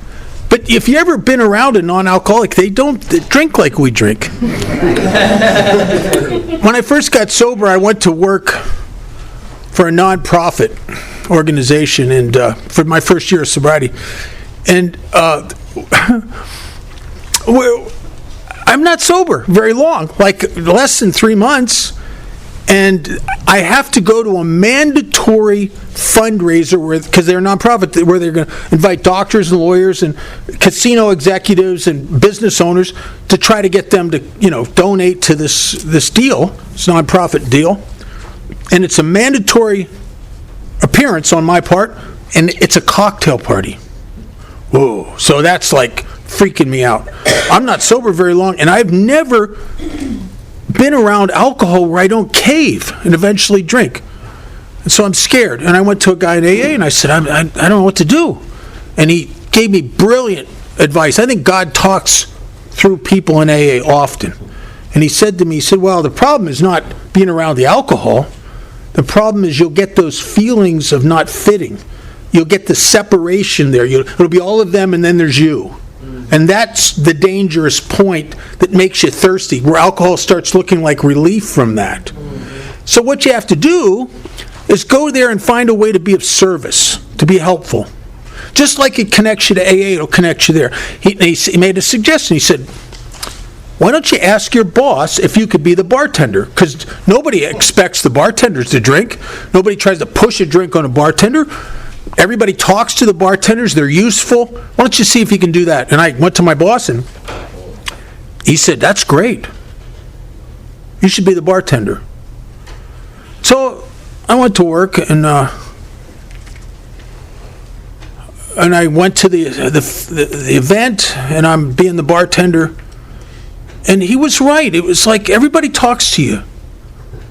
S2: But if you've ever been around a non-alcoholic, they don't drink like we drink. When I first got sober, I went to work for a non-profit organization and for my first year of sobriety. And I'm not sober very long, like less than 3 months. And I have to go to a mandatory fundraiser because they're a nonprofit where they're going to invite doctors and lawyers and casino executives and business owners to try to get them to, donate to this deal, this nonprofit deal. And it's a mandatory appearance on my part, and it's a cocktail party. Whoa! So that's like freaking me out. I'm not sober very long, and I've never been around alcohol where I don't cave and eventually drink. And so I'm scared. And I went to a guy in AA and I said, I don't know what to do. And he gave me brilliant advice. I think God talks through people in AA often. And he said to me, well, the problem is not being around the alcohol. The problem is you'll get those feelings of not fitting. You'll get the separation there. It'll be all of them and then there's you. And that's the dangerous point that makes you thirsty, where alcohol starts looking like relief from that. So what you have to do is go there and find a way to be of service, to be helpful. Just like it connects you to AA, it'll connect you there. He made a suggestion. He said, why don't you ask your boss if you could be the bartender? Because nobody expects the bartenders to drink. Nobody tries to push a drink on a bartender. Everybody talks to the bartenders. They're useful. Why don't you see if you can do that? And I went to my boss, and he said, that's great. You should be the bartender. So I went to work, and I went to the event, and I'm being the bartender. And he was right. It was like everybody talks to you.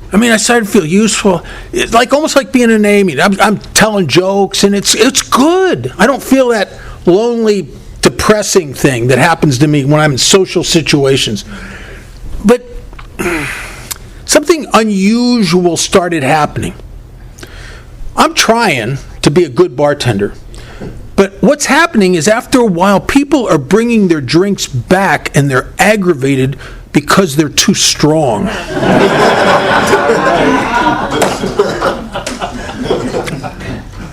S2: I mean, I started to feel useful. It's like almost like being an AA meeting. I'm telling jokes, and it's good. I don't feel that lonely, depressing thing that happens to me when I'm in social situations. But something unusual started happening. I'm trying to be a good bartender. But what's happening is after a while, people are bringing their drinks back, and they're aggravated because they're too strong.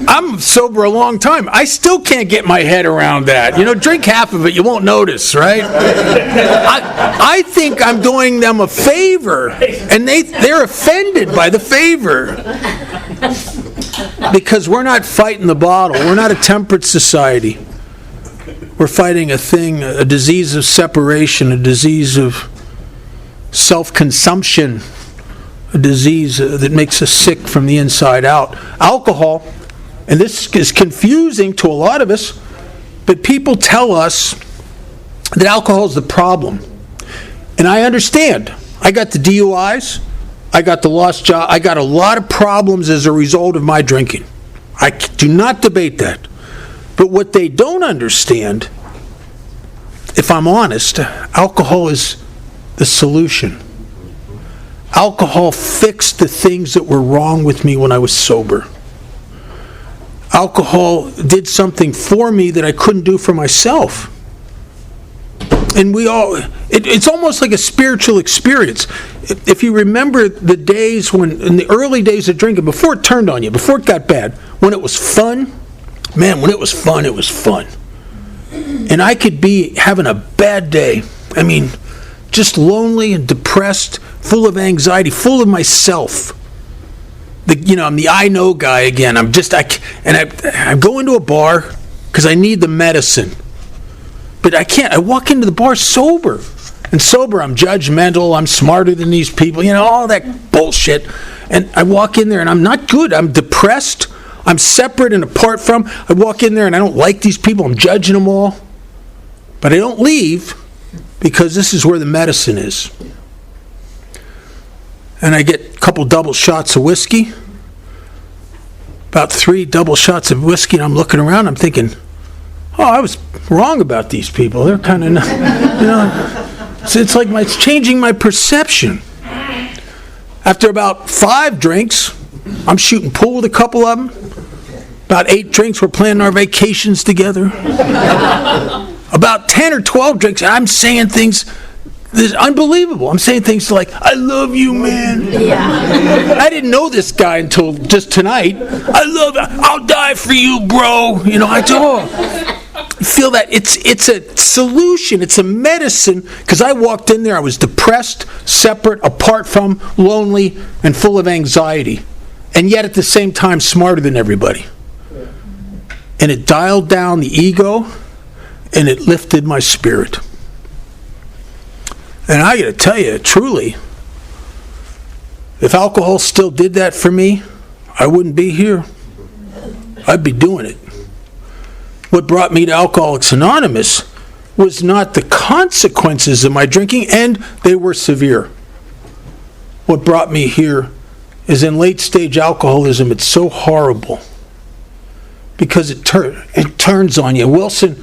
S2: I'm sober a long time. I still can't get my head around that. Drink half of it, you won't notice, right? I think I'm doing them a favor, and they're offended by the favor. Because we're not fighting the bottle. We're not a temperate society. We're fighting a disease of separation, a disease of self-consumption, a disease that makes us sick from the inside out. Alcohol, and this is confusing to a lot of us, but people tell us that alcohol is the problem. And I understand. I got the DUIs, I got the lost job, I got a lot of problems as a result of my drinking. I do not debate that. But what they don't understand, if I'm honest, alcohol is the solution. Alcohol fixed the things that were wrong with me when I was sober. Alcohol did something for me that I couldn't do for myself. And it's almost like a spiritual experience. If you remember the days when, in the early days of drinking, before it turned on you, before it got bad, when it was fun, man, when it was fun, it was fun. And I could be having a bad day. I mean, just lonely and depressed, full of anxiety, full of myself. I'm the I know guy again. I go into a bar because I need the medicine. But I can't. I walk into the bar sober. And sober, I'm judgmental, I'm smarter than these people, all that bullshit. And I walk in there and I'm not good. I'm depressed. I'm separate and apart from. I walk in there and I don't like these people. I'm judging them all. But I don't leave because this is where the medicine is. And I get a couple double shots of whiskey. About 3 double shots of whiskey, and I'm looking around, I'm thinking, I was wrong about these people. They're kind of, so it's like it's changing my perception. After about 5 drinks, I'm shooting pool with a couple of them. About 8 drinks, we're planning our vacations together. About 10 or 12 drinks, I'm saying things this is unbelievable. I'm saying things like, I love you, man. Yeah. I didn't know this guy until just tonight. I'll die for you, bro. I feel that it's a solution, it's a medicine, because I walked in there, I was depressed, separate, apart from, lonely, and full of anxiety, and yet at the same time smarter than everybody. And it dialed down the ego, and it lifted my spirit. And I got to tell you, truly, if alcohol still did that for me, I wouldn't be here. I'd be doing it. What brought me to Alcoholics Anonymous was not the consequences of my drinking, and they were severe. What brought me here is in late-stage alcoholism, it's so horrible because it turns on you. Wilson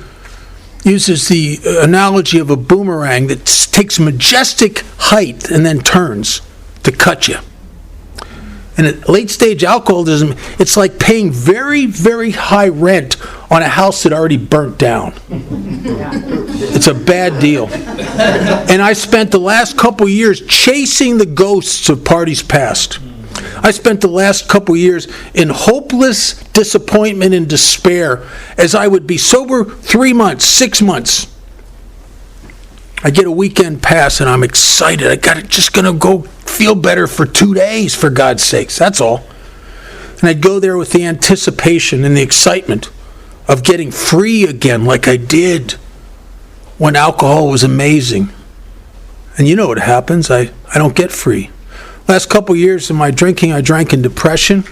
S2: uses the analogy of a boomerang that takes majestic height and then turns to cut you. And at late-stage alcoholism, it's like paying very, very high rent on a house that already burnt down. It's a bad deal. And I spent the last couple years chasing the ghosts of parties past. I spent the last couple years in hopeless disappointment and despair as I would be sober 3 months, 6 months. I get a weekend pass and I'm excited. Just going to go feel better for 2 days, for God's sakes. That's all. And I'd go there with the anticipation and the excitement of getting free again like I did when alcohol was amazing. And you know what happens. I don't get free. Last couple years of my drinking, I drank in depression.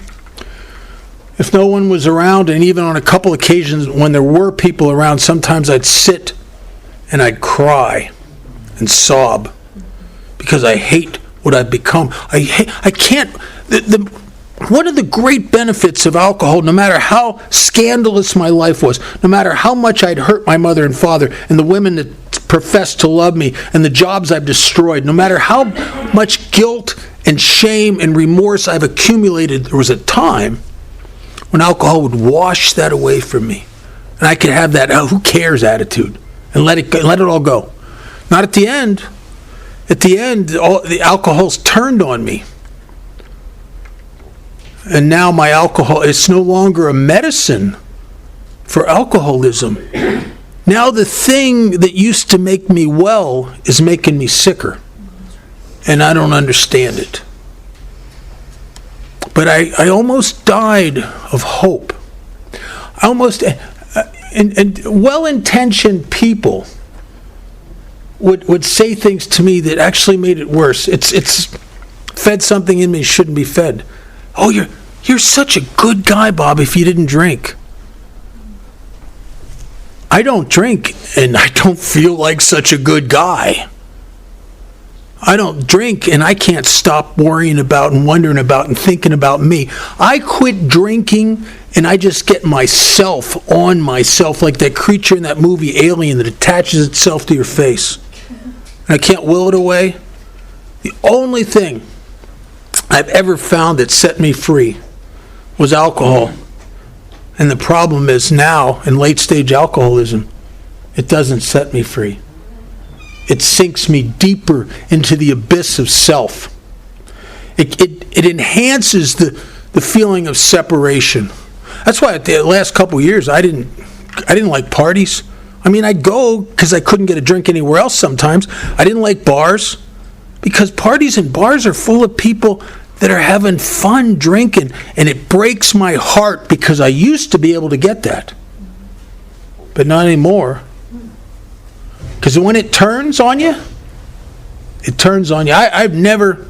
S2: If no one was around, and even on a couple occasions when there were people around, sometimes I'd sit and I'd cry and sob because I hate what I've become. I can't. One of the great benefits of alcohol, no matter how scandalous my life was, no matter how much I'd hurt my mother and father and the women that professed to love me and the jobs I've destroyed, no matter how much guilt and shame and remorse I've accumulated, there was a time when alcohol would wash that away from me. And I could have that, who cares attitude and let it all go. Not at the end. At the end, the alcohol's turned on me. And now my alcohol, it's no longer a medicine for alcoholism. Now the thing that used to make me well is making me sicker. And I don't understand it. But I almost died of hope. I almost, and well-intentioned people would say things to me that actually made it worse. It's fed something in me shouldn't be fed. Oh, you're such a good guy, Bob, if you didn't drink. I don't drink, and I don't feel like such a good guy. I don't drink, and I can't stop worrying about and wondering about and thinking about me. I quit drinking, and I just get myself on myself, like that creature in that movie Alien that attaches itself to your face. And I can't will it away. The only thing I've ever found that set me free was alcohol. And the problem is now, in late-stage alcoholism, it doesn't set me free. It sinks me deeper into the abyss of self. It enhances the feeling of separation. That's why the last couple of years I didn't like parties. I mean, I'd go because I couldn't get a drink anywhere else sometimes. I didn't like bars because parties and bars are full of people that are having fun drinking, and it breaks my heart because I used to be able to get that. But not anymore. Because when it turns on you, it turns on you. I've never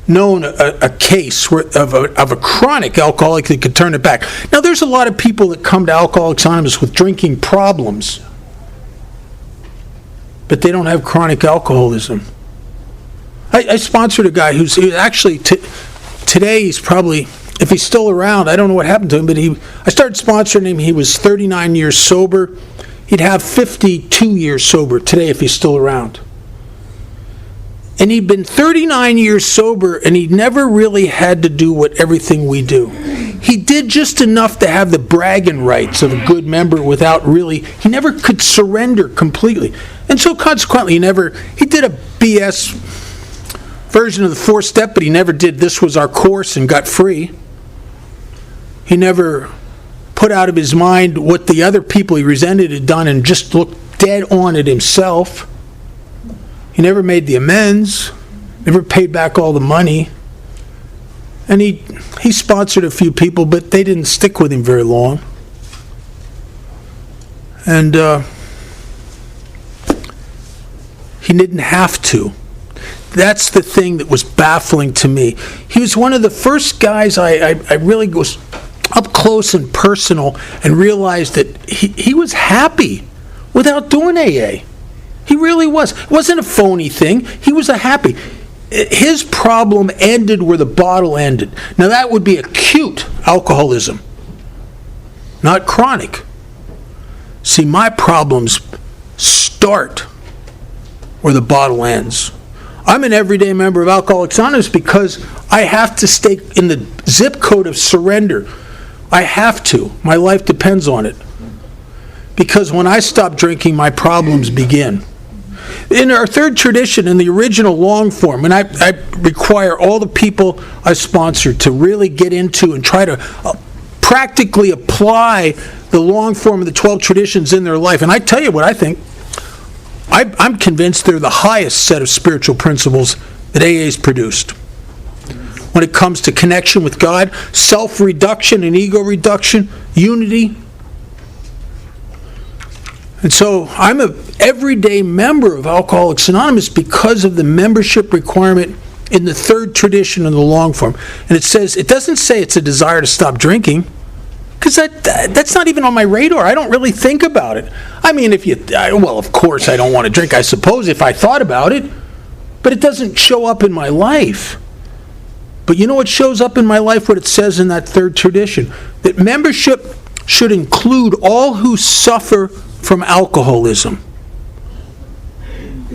S2: known a case of a chronic alcoholic that could turn it back. Now, there's a lot of people that come to Alcoholics Anonymous with drinking problems, but they don't have chronic alcoholism. I sponsored a guy who's actually, today he's probably, if he's still around, I don't know what happened to him, but I started sponsoring him. He was 39 years sober. He'd have 52 years sober today if he's still around. And he'd been 39 years sober, and he never really had to do everything we do. He did just enough to have the bragging rights of a good member without really, he never could surrender completely. And so consequently, he did a BS version of the 4-step, but he never did this was our course and got free. He never put out of his mind what the other people he resented had done and just looked dead on at himself. He never made the amends, never paid back all the money. And he sponsored a few people, but they didn't stick with him very long. And he didn't have to. That's the thing that was baffling to me. He was one of the first guys I really was up close and personal and realized that he was happy without doing AA. He really was. It wasn't a phony thing. He was happy. His problem ended where the bottle ended. Now that would be acute alcoholism, not chronic. See, my problems start where the bottle ends. I'm an everyday member of Alcoholics Anonymous because I have to stay in the zip code of surrender. I have to. My life depends on it. Because when I stop drinking, my problems begin. In our third tradition, in the original long form, and I require all the people I sponsor to really get into and try to practically apply the long form of the 12 traditions in their life. And I tell you what I think. I'm convinced they're the highest set of spiritual principles that AA's produced. When it comes to connection with God, self-reduction and ego reduction, unity. And so I'm an everyday member of Alcoholics Anonymous because of the membership requirement in the third tradition in the long form. And it doesn't say it's a desire to stop drinking, because that's not even on my radar. I don't really think about it. I mean, of course I don't want to drink, I suppose, if I thought about it, but it doesn't show up in my life. But you know what shows up in my life? What it says in that third tradition, that membership should include all who suffer from alcoholism.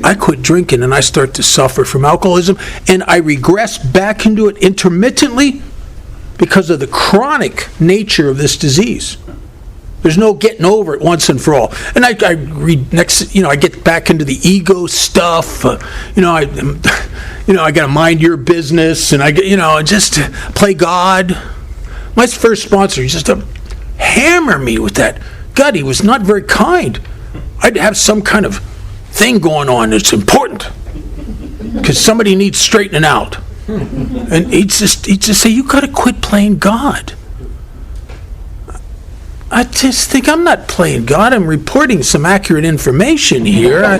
S2: I quit drinking and I start to suffer from alcoholism, and I regress back into it intermittently because of the chronic nature of this disease. There's no getting over it once and for all. And I get back into the ego stuff. I got to mind your business, and just play God. My first sponsor used to hammer me with that. God, he was not very kind. I'd have some kind of thing going on that's important because somebody needs straightening out. And he'd just say, you got to quit playing God. I just think, I'm not playing God. I'm reporting some accurate information here. I'm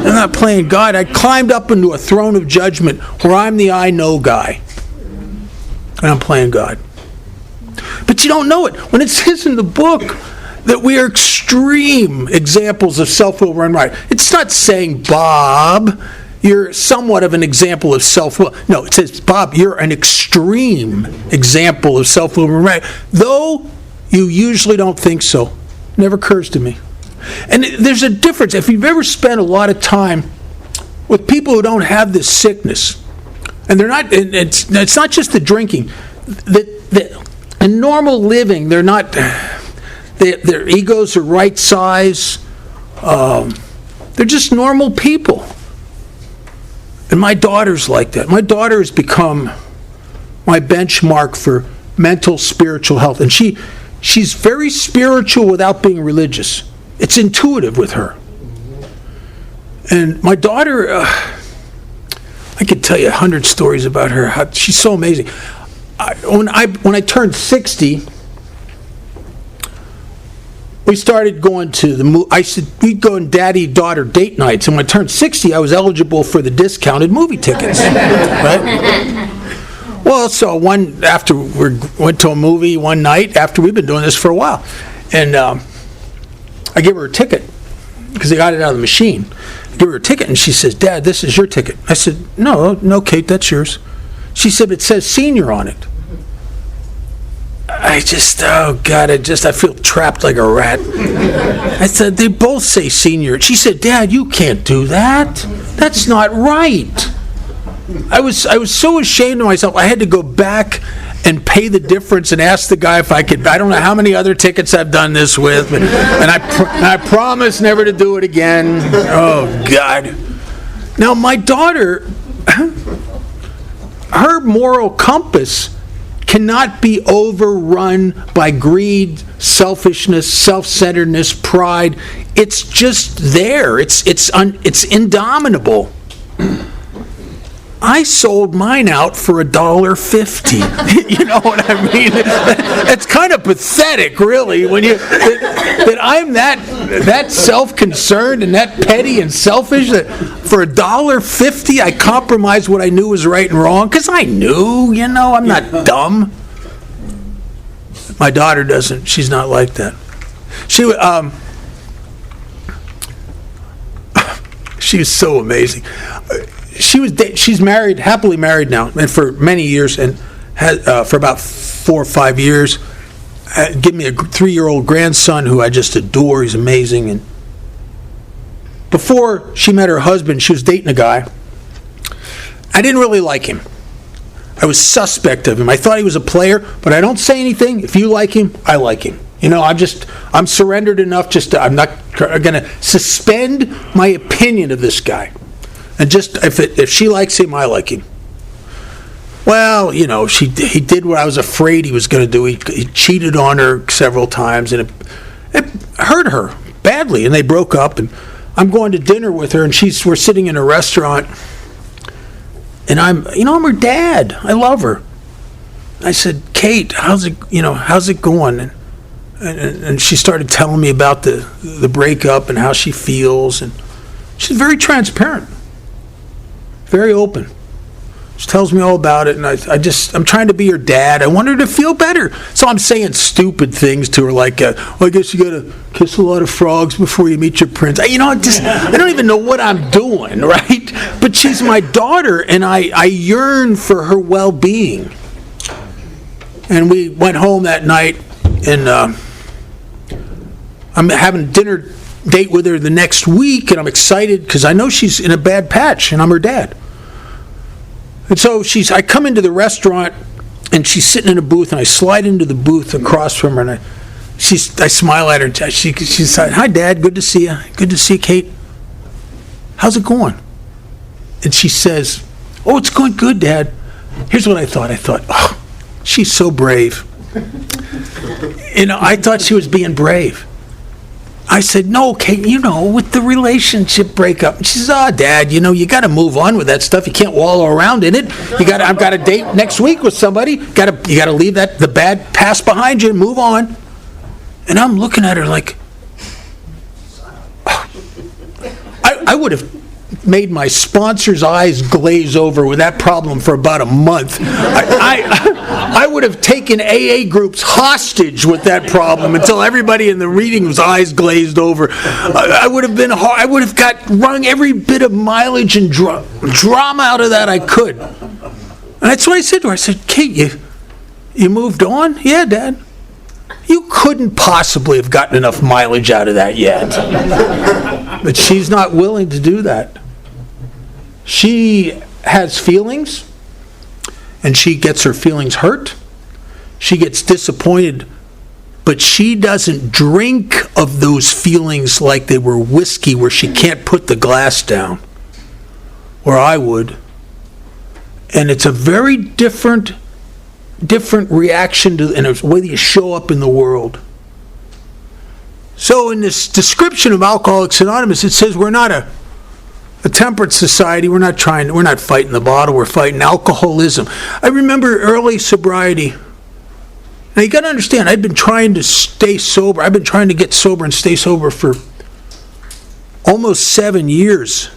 S2: not playing God. I climbed up into a throne of judgment where I'm the I know guy. And I'm playing God. But you don't know it. When it says in the book that we are extreme examples of self-will run right, it's not saying, Bob, you're somewhat of an example of self-will. No, it says, Bob, you're an extreme example of self-will run right. Though you usually don't think so. Never occurs to me. And there's a difference. If you've ever spent a lot of time with people who don't have this sickness, and they're not, and it's not just the drinking, in normal living, they're not, their egos are right size. They're just normal people. And my daughter's like that. My daughter has become my benchmark for mental, spiritual health. And she's very spiritual without being religious. It's intuitive with her. And my daughter, I could tell you 100 stories about her. She's so amazing. When I turned 60, we started going to we'd go on daddy-daughter date nights. And when I turned 60, I was eligible for the discounted movie tickets. Right? Well, so after we went to a movie one night, after we've been doing this for a while, and I gave her a ticket, because I got it out of the machine. I gave her a ticket, and she says, Dad, this is your ticket. I said, no, Kate, that's yours. She said, it says senior on it. I feel trapped like a rat. I said, they both say senior. She said, Dad, you can't do that. That's not right. I was so ashamed of myself, I had to go back and pay the difference and ask the guy if I could. I don't know how many other tickets I've done this with, and I promise never to do it again. Oh, God. Now, my daughter, her moral compass cannot be overrun by greed, selfishness, self-centeredness, pride. It's just there. It's indomitable. I sold mine out for $1.50. You know what I mean? It's kind of pathetic, really, when that I'm that self-concerned and that petty and selfish that for $1.50 I compromised what I knew was right and wrong, because I knew, I'm not dumb. My daughter doesn't. She's not like that. She was so amazing. She's married, happily married now, and for many years, and had for about 4 or 5 years, give me a 3-year-old grandson who I just adore. He's amazing. And before she met her husband, she was dating a guy. I didn't really like him. I was suspect of him. I thought he was a player, but I don't say anything. If you like him, I like him. I'm surrendered enough. I'm not going to suspend my opinion of this guy. And just if she likes him, I like him. Well, he did what I was afraid he was going to do. He cheated on her several times, and it hurt her badly. And they broke up. And I'm going to dinner with her, and we're sitting in a restaurant, and I'm her dad. I love her. I said, Kate, how's it going? And she started telling me about the breakup and how she feels, and she's very transparent. Very open. She tells me all about it, and I'm trying to be her dad. I want her to feel better. So I'm saying stupid things to her, like, I guess you got to kiss a lot of frogs before you meet your prince. I don't even know what I'm doing, right? But she's my daughter, and I yearn for her well-being. And we went home that night, and I'm having a dinner date with her the next week, and I'm excited because I know she's in a bad patch, and I'm her dad. And so I come into the restaurant, and she's sitting in a booth, and I slide into the booth across from her, and I smile at her. She said, "Hi, Dad. Good to see you. Good to see you, Kate. How's it going?" And she says, "Oh, it's going good, Dad." Here's what I thought. Oh, she's so brave. I thought she was being brave. I said, no, Kate, with the relationship breakup. And she says, Dad, you got to move on with that stuff. You can't wallow around in it. I've got a date next week with somebody. You got to leave the bad past behind you and move on. And I'm looking at her like, I would have made my sponsor's eyes glaze over with that problem for about a month. I would have taken AA groups hostage with that problem until everybody in the reading's eyes glazed over. I would have wrung every bit of mileage and drama out of that I could. And that's what I said to her. I said, Kate, you moved on? Yeah, Dad. You couldn't possibly have gotten enough mileage out of that yet. But she's not willing to do that. She has feelings, and she gets her feelings hurt. She gets disappointed, but she doesn't drink of those feelings like they were whiskey where she can't put the glass down, or I would. And it's a very different reaction to, and a way that you show up in the world. So in this description of Alcoholics Anonymous, it says we're not a temperate society. We're not fighting the bottle. We're fighting alcoholism. I remember early sobriety. Now you got to understand, I'd been trying to stay sober. I've been trying to get sober and stay sober for almost 7 years.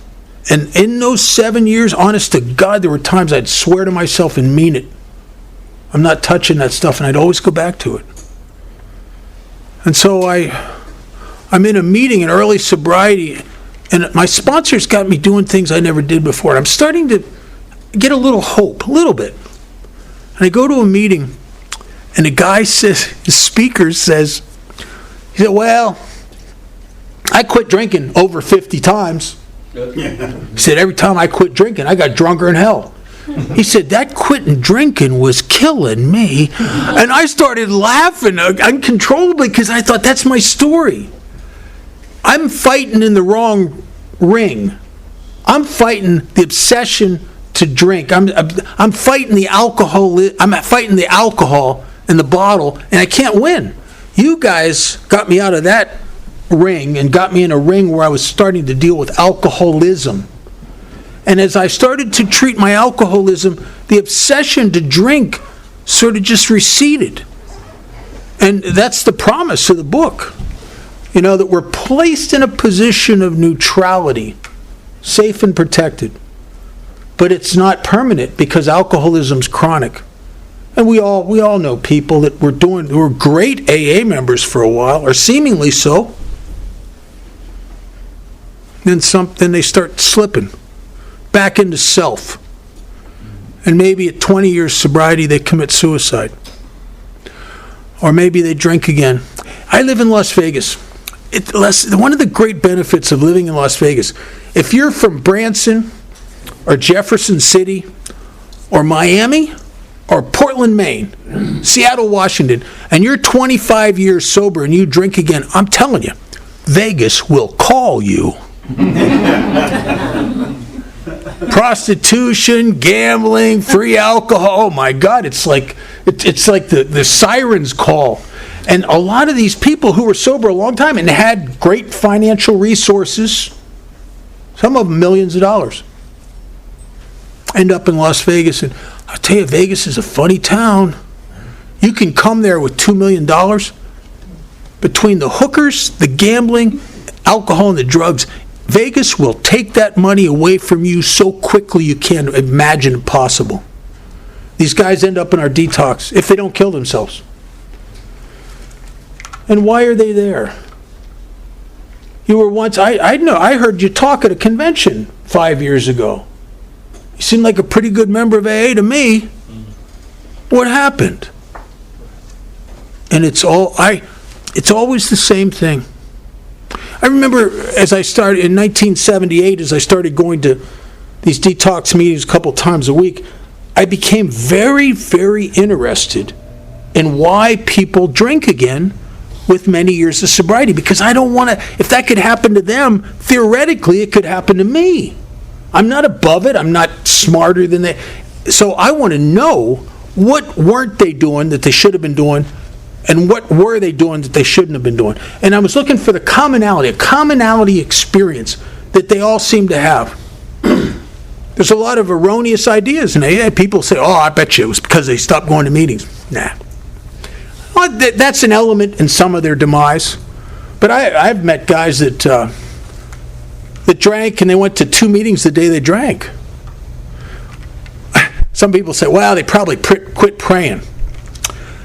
S2: And in those 7 years, honest to God, there were times I'd swear to myself and mean it, I'm not touching that stuff, and I'd always go back to it. And so I'm in a meeting in early sobriety, and my sponsors got me doing things I never did before. And I'm starting to get a little hope, a little bit. And I go to a meeting, and the guy says, the speaker says, he said, well, I quit drinking over 50 times. He said, every time I quit drinking, I got drunker than hell. He said, that quitting drinking was killing me. And I started laughing uncontrollably because I thought, that's my story. I'm fighting in the wrong ring. I'm fighting the obsession to drink. I'm fighting the alcohol. I'm fighting the alcohol and the bottle, and I can't win. You guys got me out of that ring and got me in a ring where I was starting to deal with alcoholism. And as I started to treat my alcoholism, the obsession to drink sort of just receded. And that's the promise of the book. That we're placed in a position of neutrality, safe and protected. But it's not permanent because alcoholism's chronic. And we all know people that were great AA members for a while, or seemingly so. Then they start slipping back into self. And maybe at 20 years sobriety, they commit suicide. Or maybe they drink again. I live in Las Vegas. One of the great benefits of living in Las Vegas, if you're from Branson or Jefferson City or Miami or Portland, Maine, Seattle, Washington, and you're 25 years sober and you drink again, I'm telling you, Vegas will call you. Prostitution, gambling, free alcohol. Oh my God, it's like the sirens call. And a lot of these people who were sober a long time and had great financial resources, some of them millions of dollars, end up in Las Vegas. And I'll tell you, Vegas is a funny town. You can come there with $2 million. Between the hookers, the gambling, alcohol, and the drugs, Vegas will take that money away from you so quickly you can't imagine it possible. These guys end up in our detox if they don't kill themselves. And why are they there? You were once, I heard you talk at a convention 5 years ago. You seemed like a pretty good member of AA to me. What happened? And it's always the same thing. I remember as I started in 1978, as I started going to these detox meetings a couple times a week, I became very, very interested in why people drink again with many years of sobriety, because I don't want to, if that could happen to them, theoretically it could happen to me. I'm not above it, I'm not smarter than they. So I want to know, what weren't they doing that they should have been doing And what were they doing that they shouldn't have been doing? And I was looking for the commonality, a commonality experience that they all seem to have. There's a lot of erroneous ideas, and people say, oh, I bet you it was because they stopped going to meetings. Nah. Well, that's an element in some of their demise. But I've met guys that drank, and they went to 2 meetings the day they drank. Some people say, well, they probably quit praying.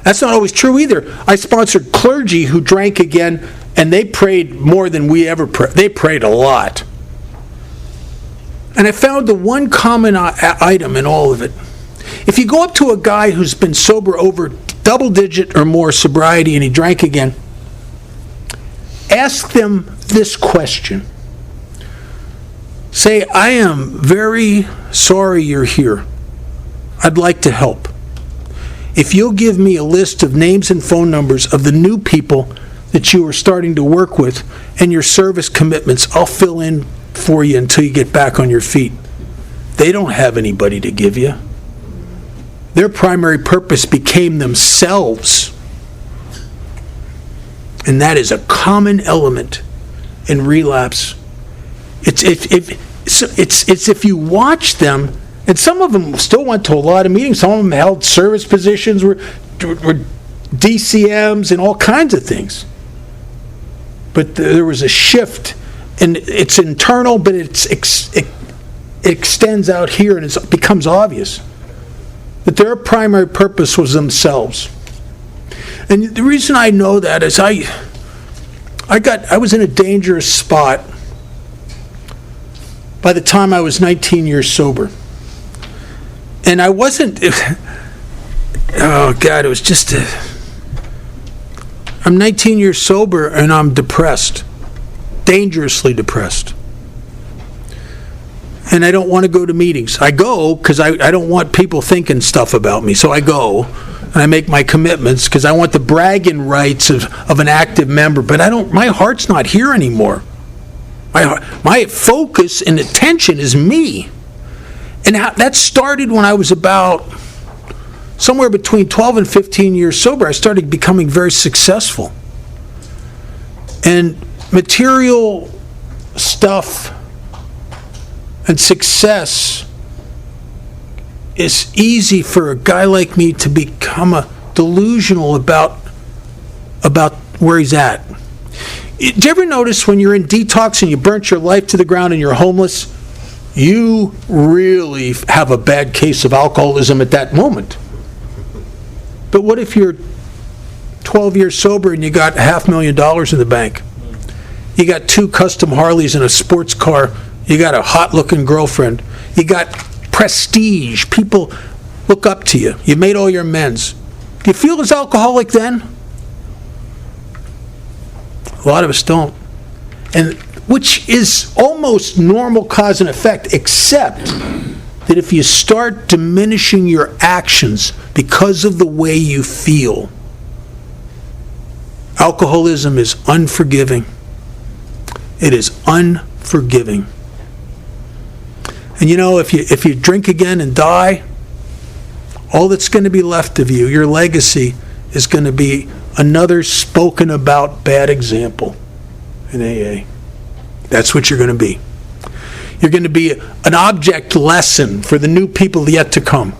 S2: That's not always true either. I sponsored clergy who drank again, and they prayed more than we ever prayed. They prayed a lot. And I found the one common item in all of it. If you go up to a guy who's been sober over double-digit or more sobriety and he drank again, ask them this question. Say, I am very sorry you're here. I'd like to help. If you'll give me a list of names and phone numbers of the new people that you are starting to work with and your service commitments, I'll fill in for you until you get back on your feet. They don't have anybody to give you. Their primary purpose became themselves. And that is a common element in relapse. It's if you watch them, and some of them still went to a lot of meetings. Some of them held service positions, were DCMs, and all kinds of things. But there was a shift, and it's internal, but it extends out here, and it becomes obvious that their primary purpose was themselves. And the reason I know that is I was in a dangerous spot by the time I was 19 years sober. And I wasn't, oh God, it was just, I'm 19 years sober and I'm depressed, dangerously depressed. And I don't want to go to meetings. I go because I don't want people thinking stuff about me. So I go and I make my commitments because I want the bragging rights of an active member. But my heart's not here anymore. My focus and attention is me. And that started when I was about somewhere between 12 and 15 years sober. I started becoming very successful. And material stuff and success is easy for a guy like me to become delusional about where he's at. Did you ever notice when you're in detox and you burnt your life to the ground and you're homeless, you really have a bad case of alcoholism at that moment? But what if you're 12 years sober and you got $500,000 in the bank? You got 2 custom Harleys and a sports car. You got a hot-looking girlfriend. You got prestige. People look up to you. You made all your amends. Do you feel as alcoholic then? A lot of us don't. And which is almost normal cause and effect, except that if you start diminishing your actions because of the way you feel, alcoholism is unforgiving. It is unforgiving. And you know, if you drink again and die, all that's going to be left of you, your legacy, is going to be another spoken about bad example in AA. That's what you're going to be. You're going to be an object lesson for the new people yet to come.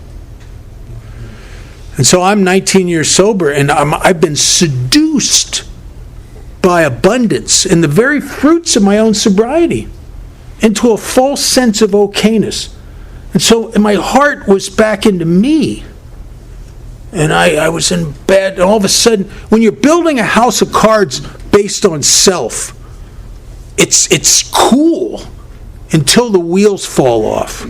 S2: And so I'm 19 years sober, and I've been seduced by abundance and the very fruits of my own sobriety into a false sense of okayness. And so my heart was back into me. And I was in bed, and all of a sudden, when you're building a house of cards based on self, it's cool until the wheels fall off.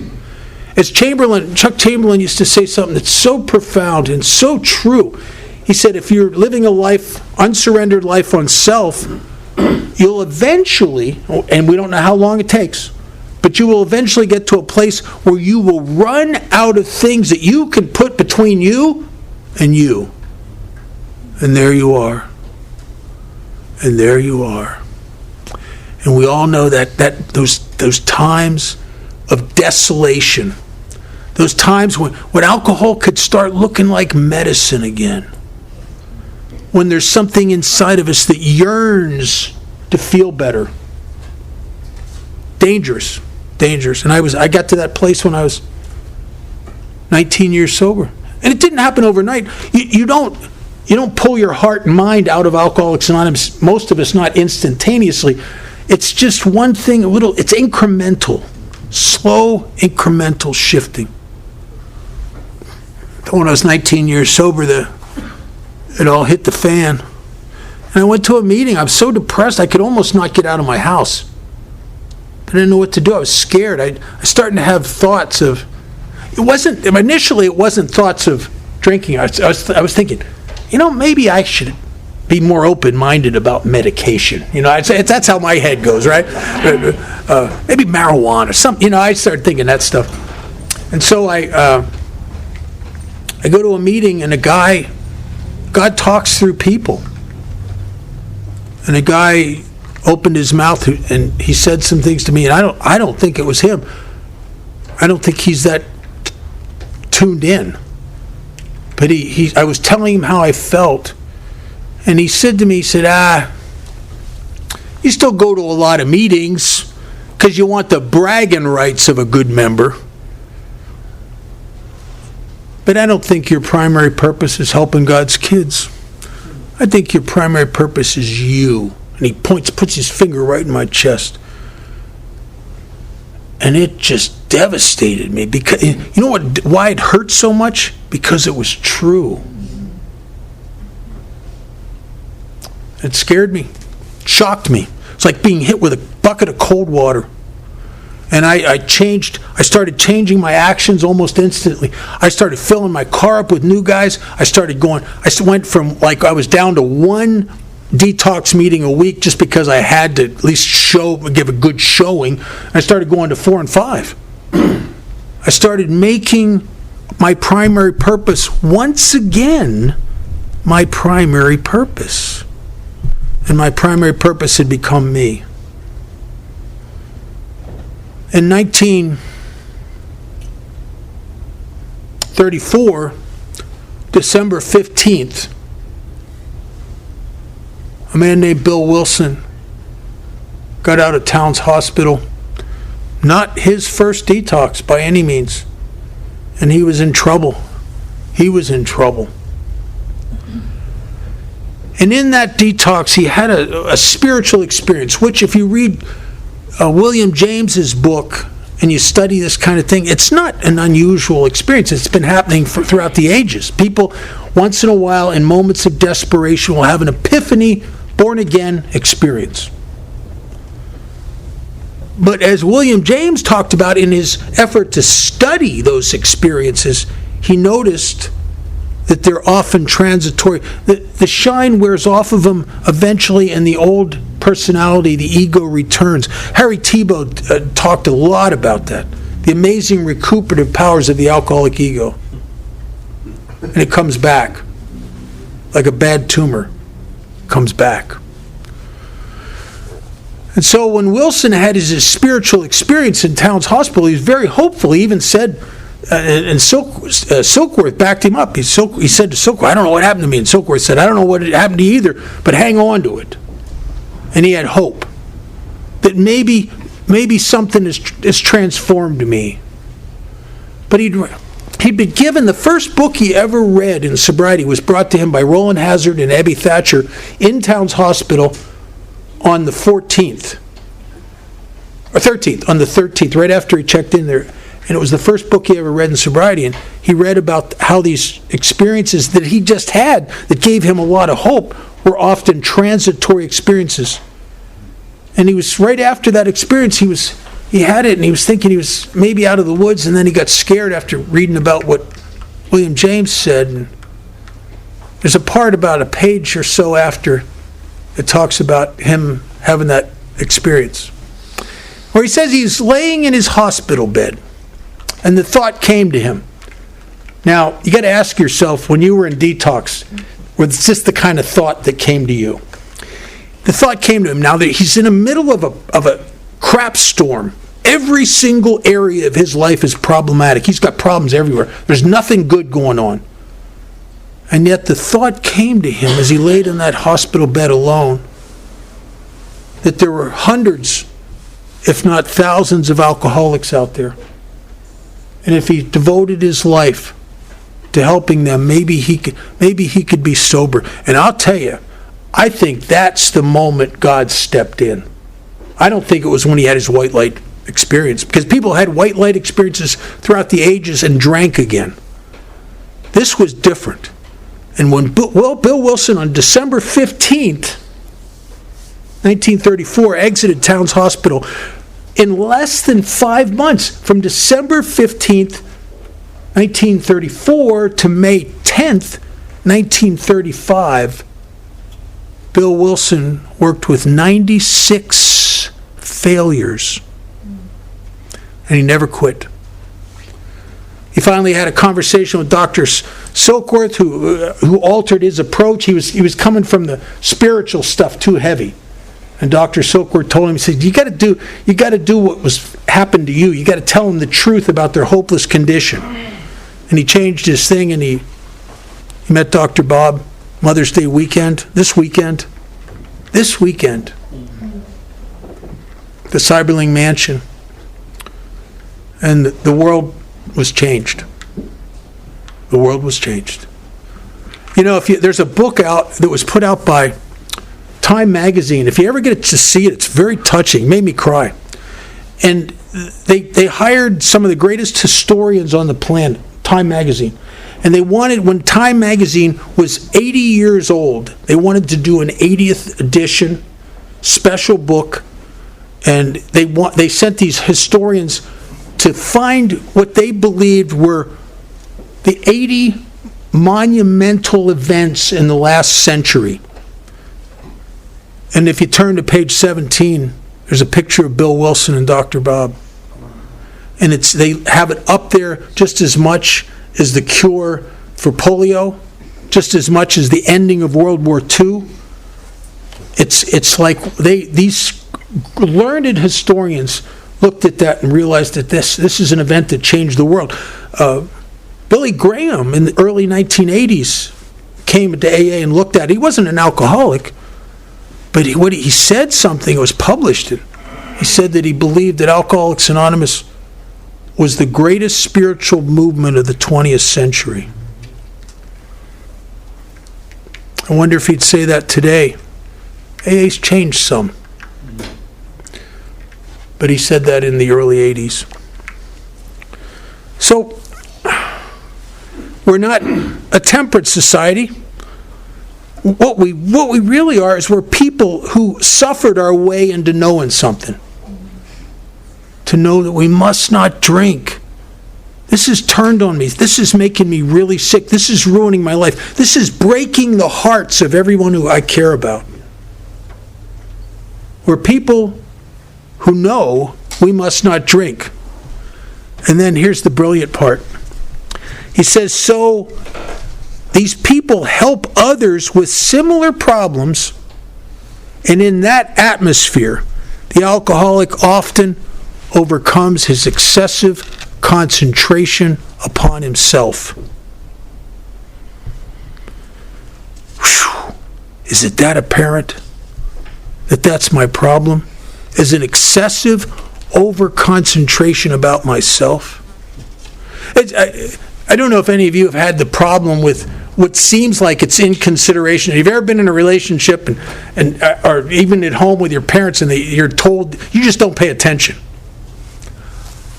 S2: As Chuck Chamberlain used to say something that's so profound and so true. He said, if you're living a life, unsurrendered life on self, you'll eventually, and we don't know how long it takes, but you will eventually get to a place where you will run out of things that you can put between you and you. And there you are. And there you are. And we all know that those times of desolation, those times when alcohol could start looking like medicine again. when there's something inside of us that yearns to feel better. Dangerous. And I got to that place when I was 19 years sober. And it didn't happen overnight. You don't pull your heart and mind out of Alcoholics Anonymous, most of us not instantaneously. It's just one thing, it's incremental. Slow, incremental shifting. When I was 19 years sober, it all hit the fan. And I went to a meeting. I was so depressed I could almost not get out of my house. I didn't know what to do. I was scared. I started to have thoughts of, initially it wasn't thoughts of drinking. I was thinking, maybe I should be more open-minded about medication. That's how my head goes, right? Maybe marijuana or something. I started thinking that stuff. And so I go to a meeting, and God talks through people. And a guy opened his mouth and he said some things to me, and I don't think it was him. I don't think he's that tuned in. But I was telling him how I felt, and he said to me, he said, you still go to a lot of meetings because you want the bragging rights of a good member. But I don't think your primary purpose is helping God's kids. I think your primary purpose is you. And he puts his finger right in my chest. And it just devastated me. Because why it hurt so much? Because it was true. It scared me. It shocked me. It's like being hit with a bucket of cold water. And I started changing my actions almost instantly. I started filling my car up with new guys. I went from, I was down to one detox meeting a week just because I had to at least give a good showing. I started going to 4 and 5. I started making my primary purpose once again my primary purpose. And my primary purpose had become me. In 1934, December 15th, a man named Bill Wilson got out of Towns Hospital. Not his first detox by any means. And he was in trouble. He was in trouble. And in that detox, he had a spiritual experience, which if you read William James's book and you study this kind of thing, it's not an unusual experience. It's been happening throughout the ages. People, once in a while, in moments of desperation, will have an epiphany, born-again experience. But as William James talked about in his effort to study those experiences, he noticed that they're often transitory. The shine wears off of them eventually, and the old personality, the ego, returns. Harry Tiebout talked a lot about that. The amazing recuperative powers of the alcoholic ego. And it comes back. Like a bad tumor. Comes back. And so when Wilson had his spiritual experience in Towns Hospital, he was very hopeful. He even said, and Silkworth backed him up. He said to Silkworth, I don't know what happened to me. And Silkworth said, I don't know what happened to you either, but hang on to it. And he had hope that maybe something has transformed me. But he'd been given the first book he ever read in sobriety was brought to him by Roland Hazard and Abby Thatcher in Towns Hospital on the 14th, or 13th, on the 13th, right after he checked in there. And it was the first book he ever read in sobriety. And he read about how these experiences that he just had that gave him a lot of hope were often transitory experiences. And he was, right after that experience, he had it, and he was thinking he was maybe out of the woods, and then he got scared after reading about what William James said. And there's a part about a page or so after it talks about him having that experience, where he says he's laying in his hospital bed, and the thought came to him. Now, you got to ask yourself, when you were in detox, was this the kind of thought that came to you? The thought came to him now that he's in the middle of a crap storm. Every single area of his life is problematic. He's got problems everywhere. There's nothing good going on. And yet the thought came to him as he laid in that hospital bed alone that there were hundreds, if not thousands, of alcoholics out there. And if he devoted his life to helping them, maybe he could be sober. And I'll tell you, I think that's the moment God stepped in. I don't think it was when he had his white light experience, because people had white light experiences throughout the ages and drank again. This was different. And when Bill Wilson, on December 15th, 1934, exited Towns Hospital, in less than 5 months, from December 15th, 1934 to May 10th, 1935, Bill Wilson worked with 96 failures, and he never quit. He finally had a conversation with Dr. Silkworth, who altered his approach. He was coming from the spiritual stuff too heavy. And Dr. Silkworth told him, he said, you got to do what was happened to you. You got to tell them the truth about their hopeless condition. And he changed his thing, and he met Dr. Bob Mother's Day weekend, this weekend, the Cyberling Mansion. And the world was changed. The world was changed. You know, there's a book out that was put out by Time magazine. If you ever get to see it, it's very touching. It made me cry. And they hired some of the greatest historians on the planet, Time magazine. And they wanted, when Time magazine was 80 years old, they wanted to do an 80th edition special book. And they sent these historians to find what they believed were the 80 monumental events in the last century. And if you turn to page 17, there's a picture of Bill Wilson and Dr. Bob. And they have it up there just as much as the cure for polio, just as much as the ending of World War II. It's like these learned historians looked at that and realized that this is an event that changed the world. Billy Graham in the early 1980s came to AA and looked at it. He wasn't an alcoholic, but he said something. It was published. He said that he believed that Alcoholics Anonymous was the greatest spiritual movement of the 20th century. I wonder if he'd say that today. AA's changed some. But he said that in the early 80s. So, we're not a temperate society. What we really are is we're people who suffered our way into knowing something. To know that we must not drink. This has turned on me. This is making me really sick. This is ruining my life. This is breaking the hearts of everyone who I care about. We're people who know we must not drink. And then here's the brilliant part. He says, so these people help others with similar problems, and in that atmosphere, the alcoholic often overcomes his excessive concentration upon himself. Whew. Is it that apparent that that's my problem? Is an excessive over-concentration about myself? I don't know if any of you have had the problem with what seems like it's inconsideration. Have you ever been in a relationship and or even at home with your parents and you're told you just don't pay attention?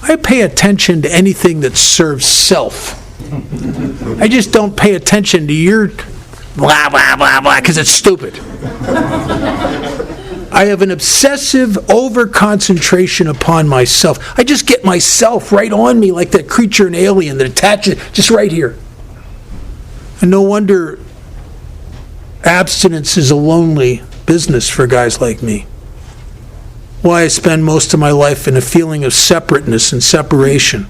S2: I pay attention to anything that serves self. I just don't pay attention to your blah, blah, blah, blah, because it's stupid. I have an obsessive over-concentration upon myself. I just get myself right on me like that creature in Alien that attaches just right here. And no wonder abstinence is a lonely business for guys like me. Why I spend most of my life in a feeling of separateness and separation.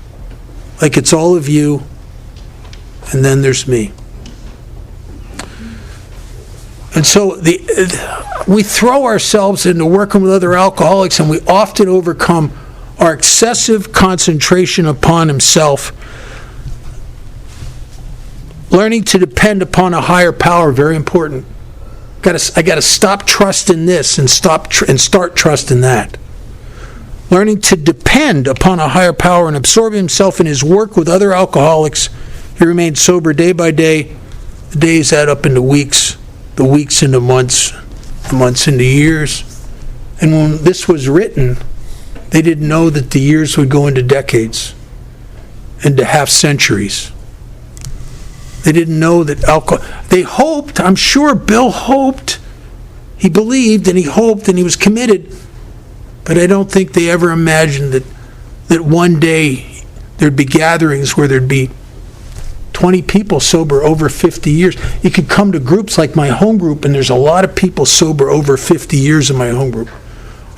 S2: Like it's all of you, and then there's me. And so we throw ourselves into working with other alcoholics, and we often overcome our excessive concentration upon himself Learning to depend upon a higher power, very important. I got to stop trusting this and start trusting that. Learning to depend upon a higher power and absorb himself in his work with other alcoholics. He remained sober day by day. The days add up into weeks, the weeks into months, the months into years. And when this was written, they didn't know that the years would go into decades, into half centuries. They didn't know that alcohol. They hoped, I'm sure Bill hoped, he believed and he hoped and he was committed, but I don't think they ever imagined that one day there'd be gatherings where there'd be 20 people sober over 50 years. You could come to groups like my home group, and there's a lot of people sober over 50 years in my home group,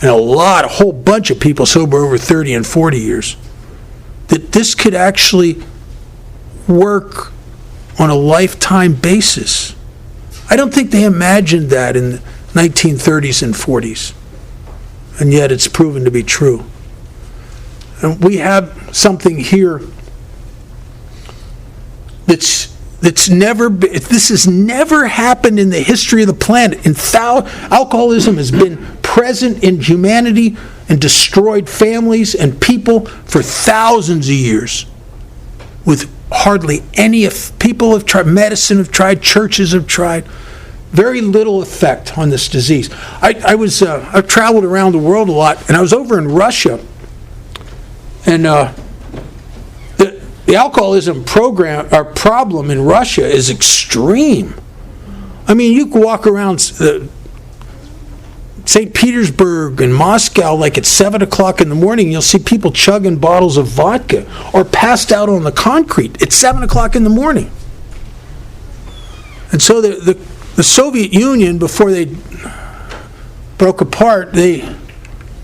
S2: and a whole bunch of people sober over 30 and 40 years. That this could actually work on a lifetime basis. I don't think they imagined that in the 1930s and 40s. And yet it's proven to be true. And we have something here this has never happened in the history of the planet. Alcoholism has been present in humanity and destroyed families and people for thousands of years, with hardly any. People have tried, medicine have tried, churches have tried. Very little effect on this disease. I've traveled around the world a lot, and I was over in Russia, and the alcoholism problem in Russia is extreme. I mean, you can walk around St. Petersburg and Moscow like at 7 o'clock in the morning, you'll see people chugging bottles of vodka or passed out on the concrete at 7 o'clock in the morning. And so the Soviet Union, before they broke apart, they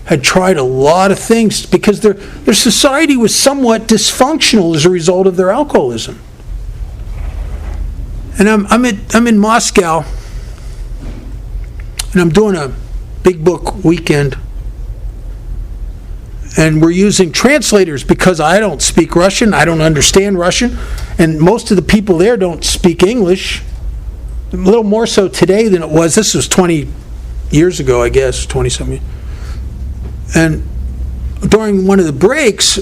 S2: had tried a lot of things because their society was somewhat dysfunctional as a result of their alcoholism. And I'm in Moscow, and I'm doing a big book weekend, and we're using translators because I don't speak Russian, I don't understand Russian, and most of the people there don't speak English. A little more so today than it was. This was 20 years ago, I guess, 20-something. And during one of the breaks,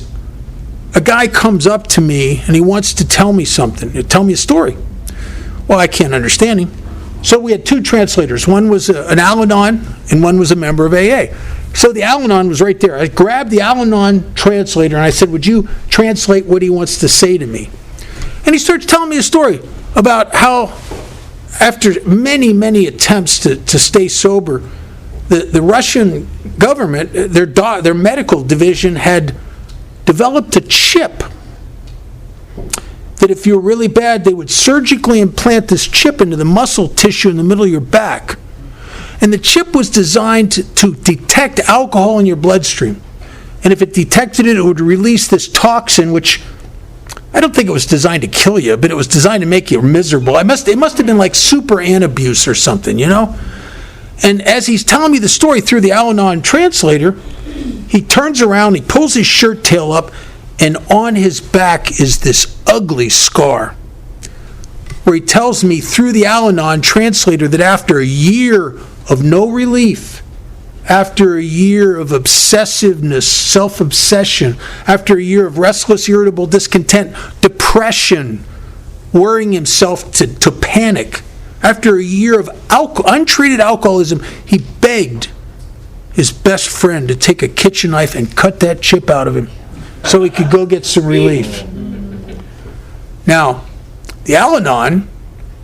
S2: a guy comes up to me and he wants to tell me something, tell me a story. Well, I can't understand him. So we had two translators. One was an Al-Anon and one was a member of AA. So the Al-Anon was right there. I grabbed the Al-Anon translator and I said, would you translate what he wants to say to me? And he starts telling me a story about how after many, many attempts to stay sober, the Russian government, their medical division had developed a chip that if you were really bad, they would surgically implant this chip into the muscle tissue in the middle of your back. And the chip was designed to detect alcohol in your bloodstream. And if it detected it, it would release this toxin, which I don't think it was designed to kill you, but it was designed to make you miserable. It must have been like super antabuse or something, you know? And as he's telling me the story through the Al-Anon translator, he turns around, he pulls his shirt tail up, and on his back is this ugly scar, where he tells me through the Al-Anon translator that after a year of no relief, after a year of obsessiveness, self-obsession, after a year of restless, irritable discontent, depression, worrying himself to panic, after a year of untreated alcoholism, he begged his best friend to take a kitchen knife and cut that chip out of him so he could go get some relief. Now, the Al-Anon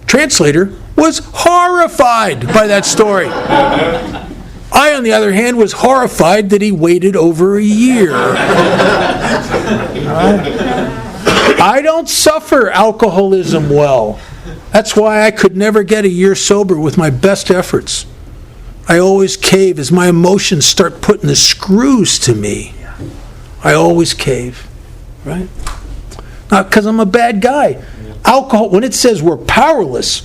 S2: translator was horrified by that story. I, on the other hand, was horrified that he waited over a year. I don't suffer alcoholism well. That's why I could never get a year sober with my best efforts. I always cave as my emotions start putting the screws to me. I always cave, right? Not because I'm a bad guy. Alcohol, when it says we're powerless,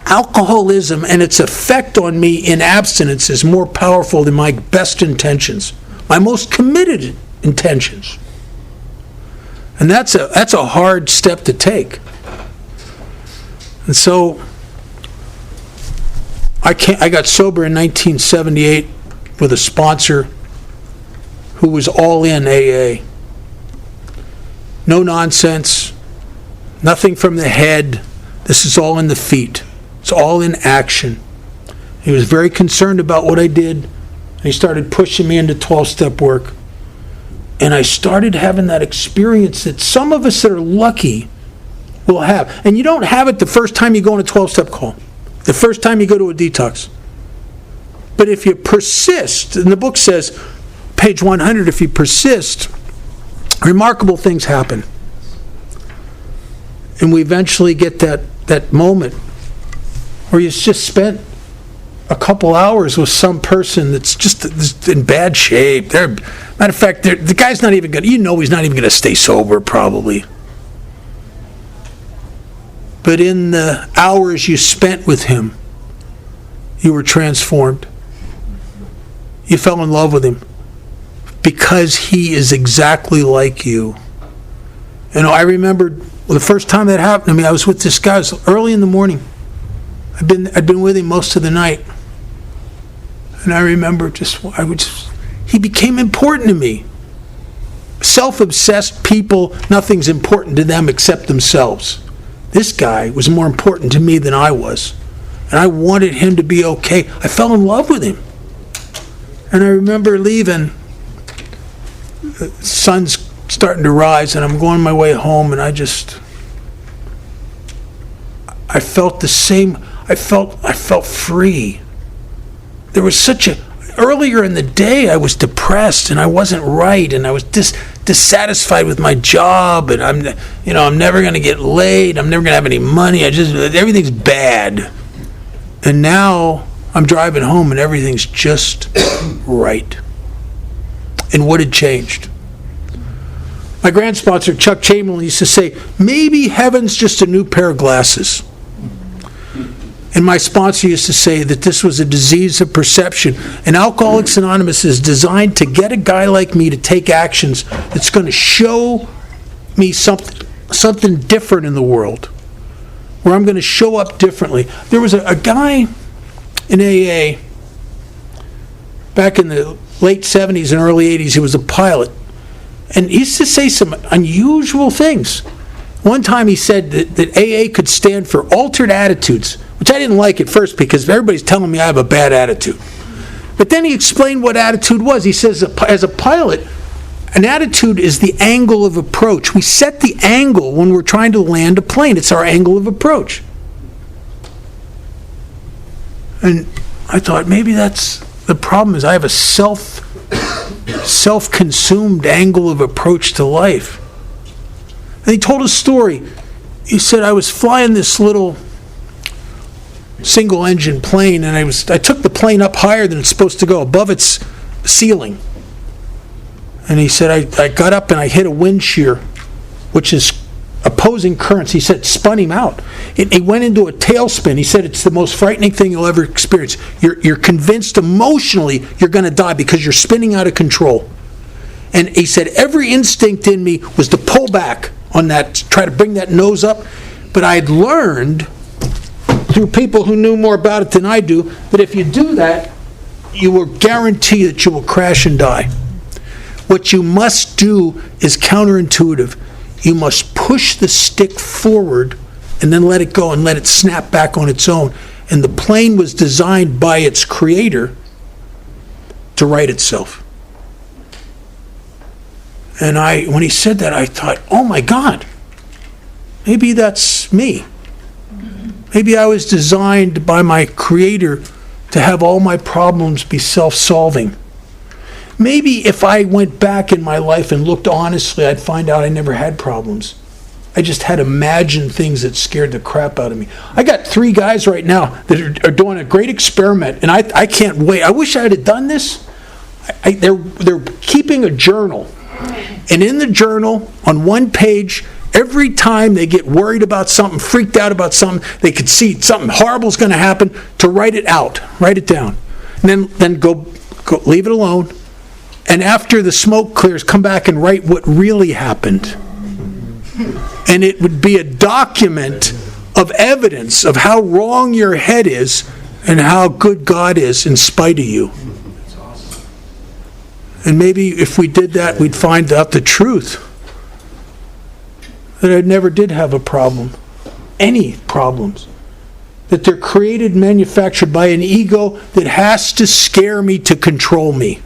S2: alcoholism and its effect on me in abstinence is more powerful than my best intentions, my most committed intentions. And that's a hard step to take. And so I got sober in 1978 with a sponsor who was all in AA. No nonsense, nothing from the head. This is all in the feet. It's all in action. He was very concerned about what I did, and he started pushing me into 12-step work. And I started having that experience that some of us that are lucky will have. And you don't have it the first time you go on a 12-step call, the first time you go to a detox. But if you persist, and the book says, page 100, if you persist, remarkable things happen. And we eventually get that moment where you just spent a couple hours with some person that's just in bad shape. Matter of fact, the guy's not even going to, he's not even going to stay sober probably. But in the hours you spent with him, you were transformed. You fell in love with him because he is exactly like you. I remember the first time that happened to me, I was with this guy. It was early in the morning. I'd been with him most of the night. And I remember he became important to me. Self-obsessed people, nothing's important to them except themselves. This guy was more important to me than I was. And I wanted him to be okay. I fell in love with him. And I remember leaving. The sun's starting to rise, and I'm going my way home, and I felt the same. I felt free. There was earlier in the day I was depressed and I wasn't right and I was dissatisfied with my job and I'm never going to get laid, I'm never going to have any money, everything's bad. And now I'm driving home and everything's just right. And what had changed? My grand sponsor, Chuck Chamberlain, used to say, maybe heaven's just a new pair of glasses. And my sponsor used to say that this was a disease of perception. And Alcoholics Anonymous is designed to get a guy like me to take actions that's going to show me something different in the world, where I'm going to show up differently. There was a guy in AA back in the late 70s and early 80s. He was a pilot. And he used to say some unusual things. One time he said that AA could stand for altered attitudes, which I didn't like at first because everybody's telling me I have a bad attitude. But then he explained what attitude was. He says, as a pilot, an attitude is the angle of approach. We set the angle when we're trying to land a plane. It's our angle of approach. And I thought, maybe that's the problem, is I have a self-consumed angle of approach to life. And he told a story. He said, I was flying this little single-engine plane, and I took the plane up higher than it's supposed to go, above its ceiling. And he said, I got up and I hit a wind shear, which is opposing currents. He said, it spun him out. It went into a tailspin. He said, it's the most frightening thing you'll ever experience. You're convinced emotionally you're going to die because you're spinning out of control. And he said, every instinct in me was to pull back on that, try to bring that nose up. But I had learned through people who knew more about it than I do, that if you do that, you will guarantee that you will crash and die. What you must do is counterintuitive. You must push the stick forward and then let it go and let it snap back on its own. And the plane was designed by its creator to right itself. And when he said that, I thought, oh my God, maybe that's me. Maybe I was designed by my creator to have all my problems be self-solving. Maybe if I went back in my life and looked honestly, I'd find out I never had problems. I just had imagined things that scared the crap out of me. I got 3 guys right now that are doing a great experiment, and I can't wait. I wish I had done this. They're keeping a journal. And in the journal, on one page, every time they get worried about something, freaked out about something, they could see something horrible is going to happen, to write it out, write it down. And then go leave it alone. And after the smoke clears, come back and write what really happened. And it would be a document of evidence of how wrong your head is and how good God is in spite of you. And maybe if we did that, we'd find out the truth. That I never did have a problem. Any problems. That they're created, manufactured by an ego that has to scare me to control me.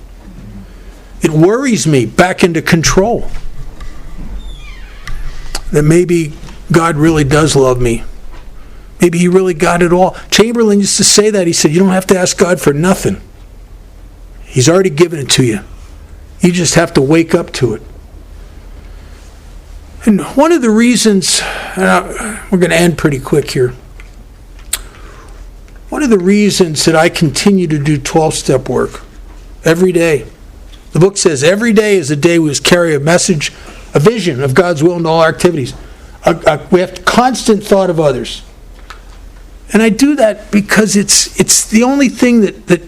S2: It worries me back into control. That maybe God really does love me. Maybe he really got it all. Chamberlain used to say that. He said, you don't have to ask God for nothing. He's already given it to you. You just have to wake up to it. And one of the reasons, we're going to end pretty quick here. One of the reasons that I continue to do 12-step work every day, the book says every day is a day we must carry a message, a vision of God's will in all our activities. We have constant thought of others. And I do that because it's the only thing that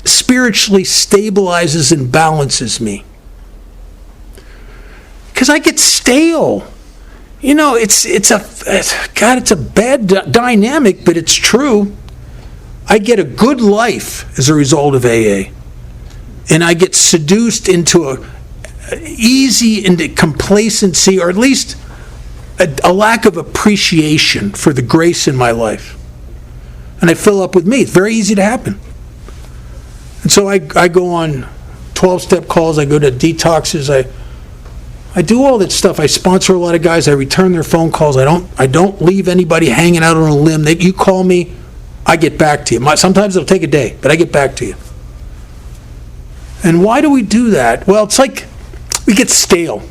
S2: spiritually stabilizes and balances me. Because I get stale. You know, it's a bad dynamic, but it's true. I get a good life as a result of AA. And I get seduced into into complacency, or at least a lack of appreciation for the grace in my life. And I fill up with me. It's very easy to happen. And so I go on 12-step calls, I go to detoxes, I do all that stuff. I sponsor a lot of guys. I return their phone calls. I don't leave anybody hanging out on a limb. You call me, I get back to you. Sometimes it'll take a day, but I get back to you. And why do we do that? Well, it's like we get stale.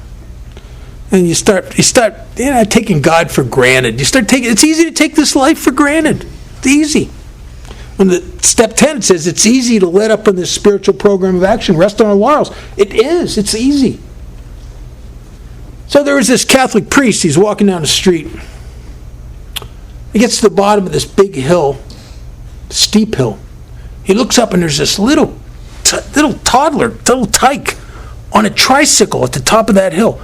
S2: And you start taking God for granted. It's easy to take this life for granted. It's easy. When step 10 says it's easy to let up on this spiritual program of action, rest on our laurels. It is. It's easy. So there was this Catholic priest. He's walking down the street. He gets to the bottom of this big hill, steep hill. He looks up and there's this little toddler, little tyke, on a tricycle at the top of that hill.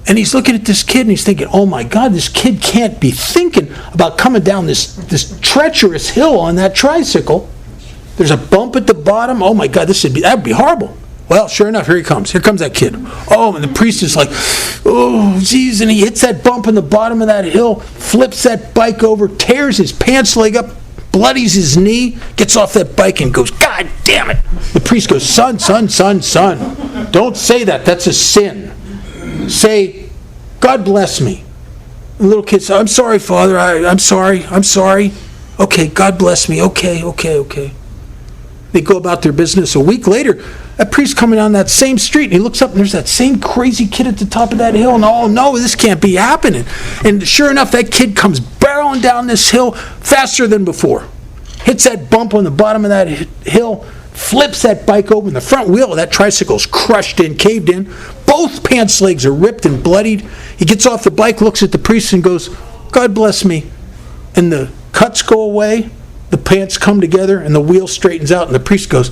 S2: And he's looking at this kid and he's thinking, oh my God, this kid can't be thinking about coming down this treacherous hill on that tricycle. There's a bump at the bottom. Oh my God, that would be horrible. Well, sure enough, here he comes. Here comes that kid. Oh, and the priest is like, oh, geez, and he hits that bump in the bottom of that hill, flips that bike over, tears his pants leg up, bloodies his knee, gets off that bike and goes, God damn it. The priest goes, son, don't say that. That's a sin. Say, God bless me. And the little kid says, I'm sorry, Father. I'm sorry. Okay, God bless me. Okay. They go about their business. A week later, a priest coming down that same street, and he looks up, and there's that same crazy kid at the top of that hill, and oh no, this can't be happening. And sure enough, that kid comes barreling down this hill faster than before. Hits that bump on the bottom of that hill, flips that bike over, and the front wheel of that tricycle's crushed in, caved in. Both pants legs are ripped and bloodied. He gets off the bike, looks at the priest, and goes, God bless me. And the cuts go away, the pants come together, and the wheel straightens out, and the priest goes,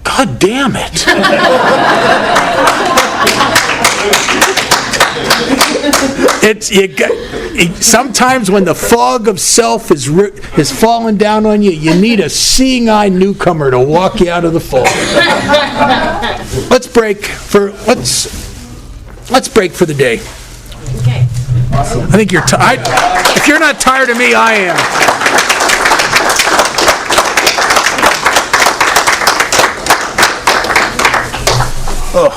S2: God damn it. Sometimes when the fog of self is falling down on you, you need a seeing eye newcomer to walk you out of the fog. Let's break for the day.
S1: Okay.
S3: Awesome.
S2: I think you're tired. If you're not tired of me, I am. Oh.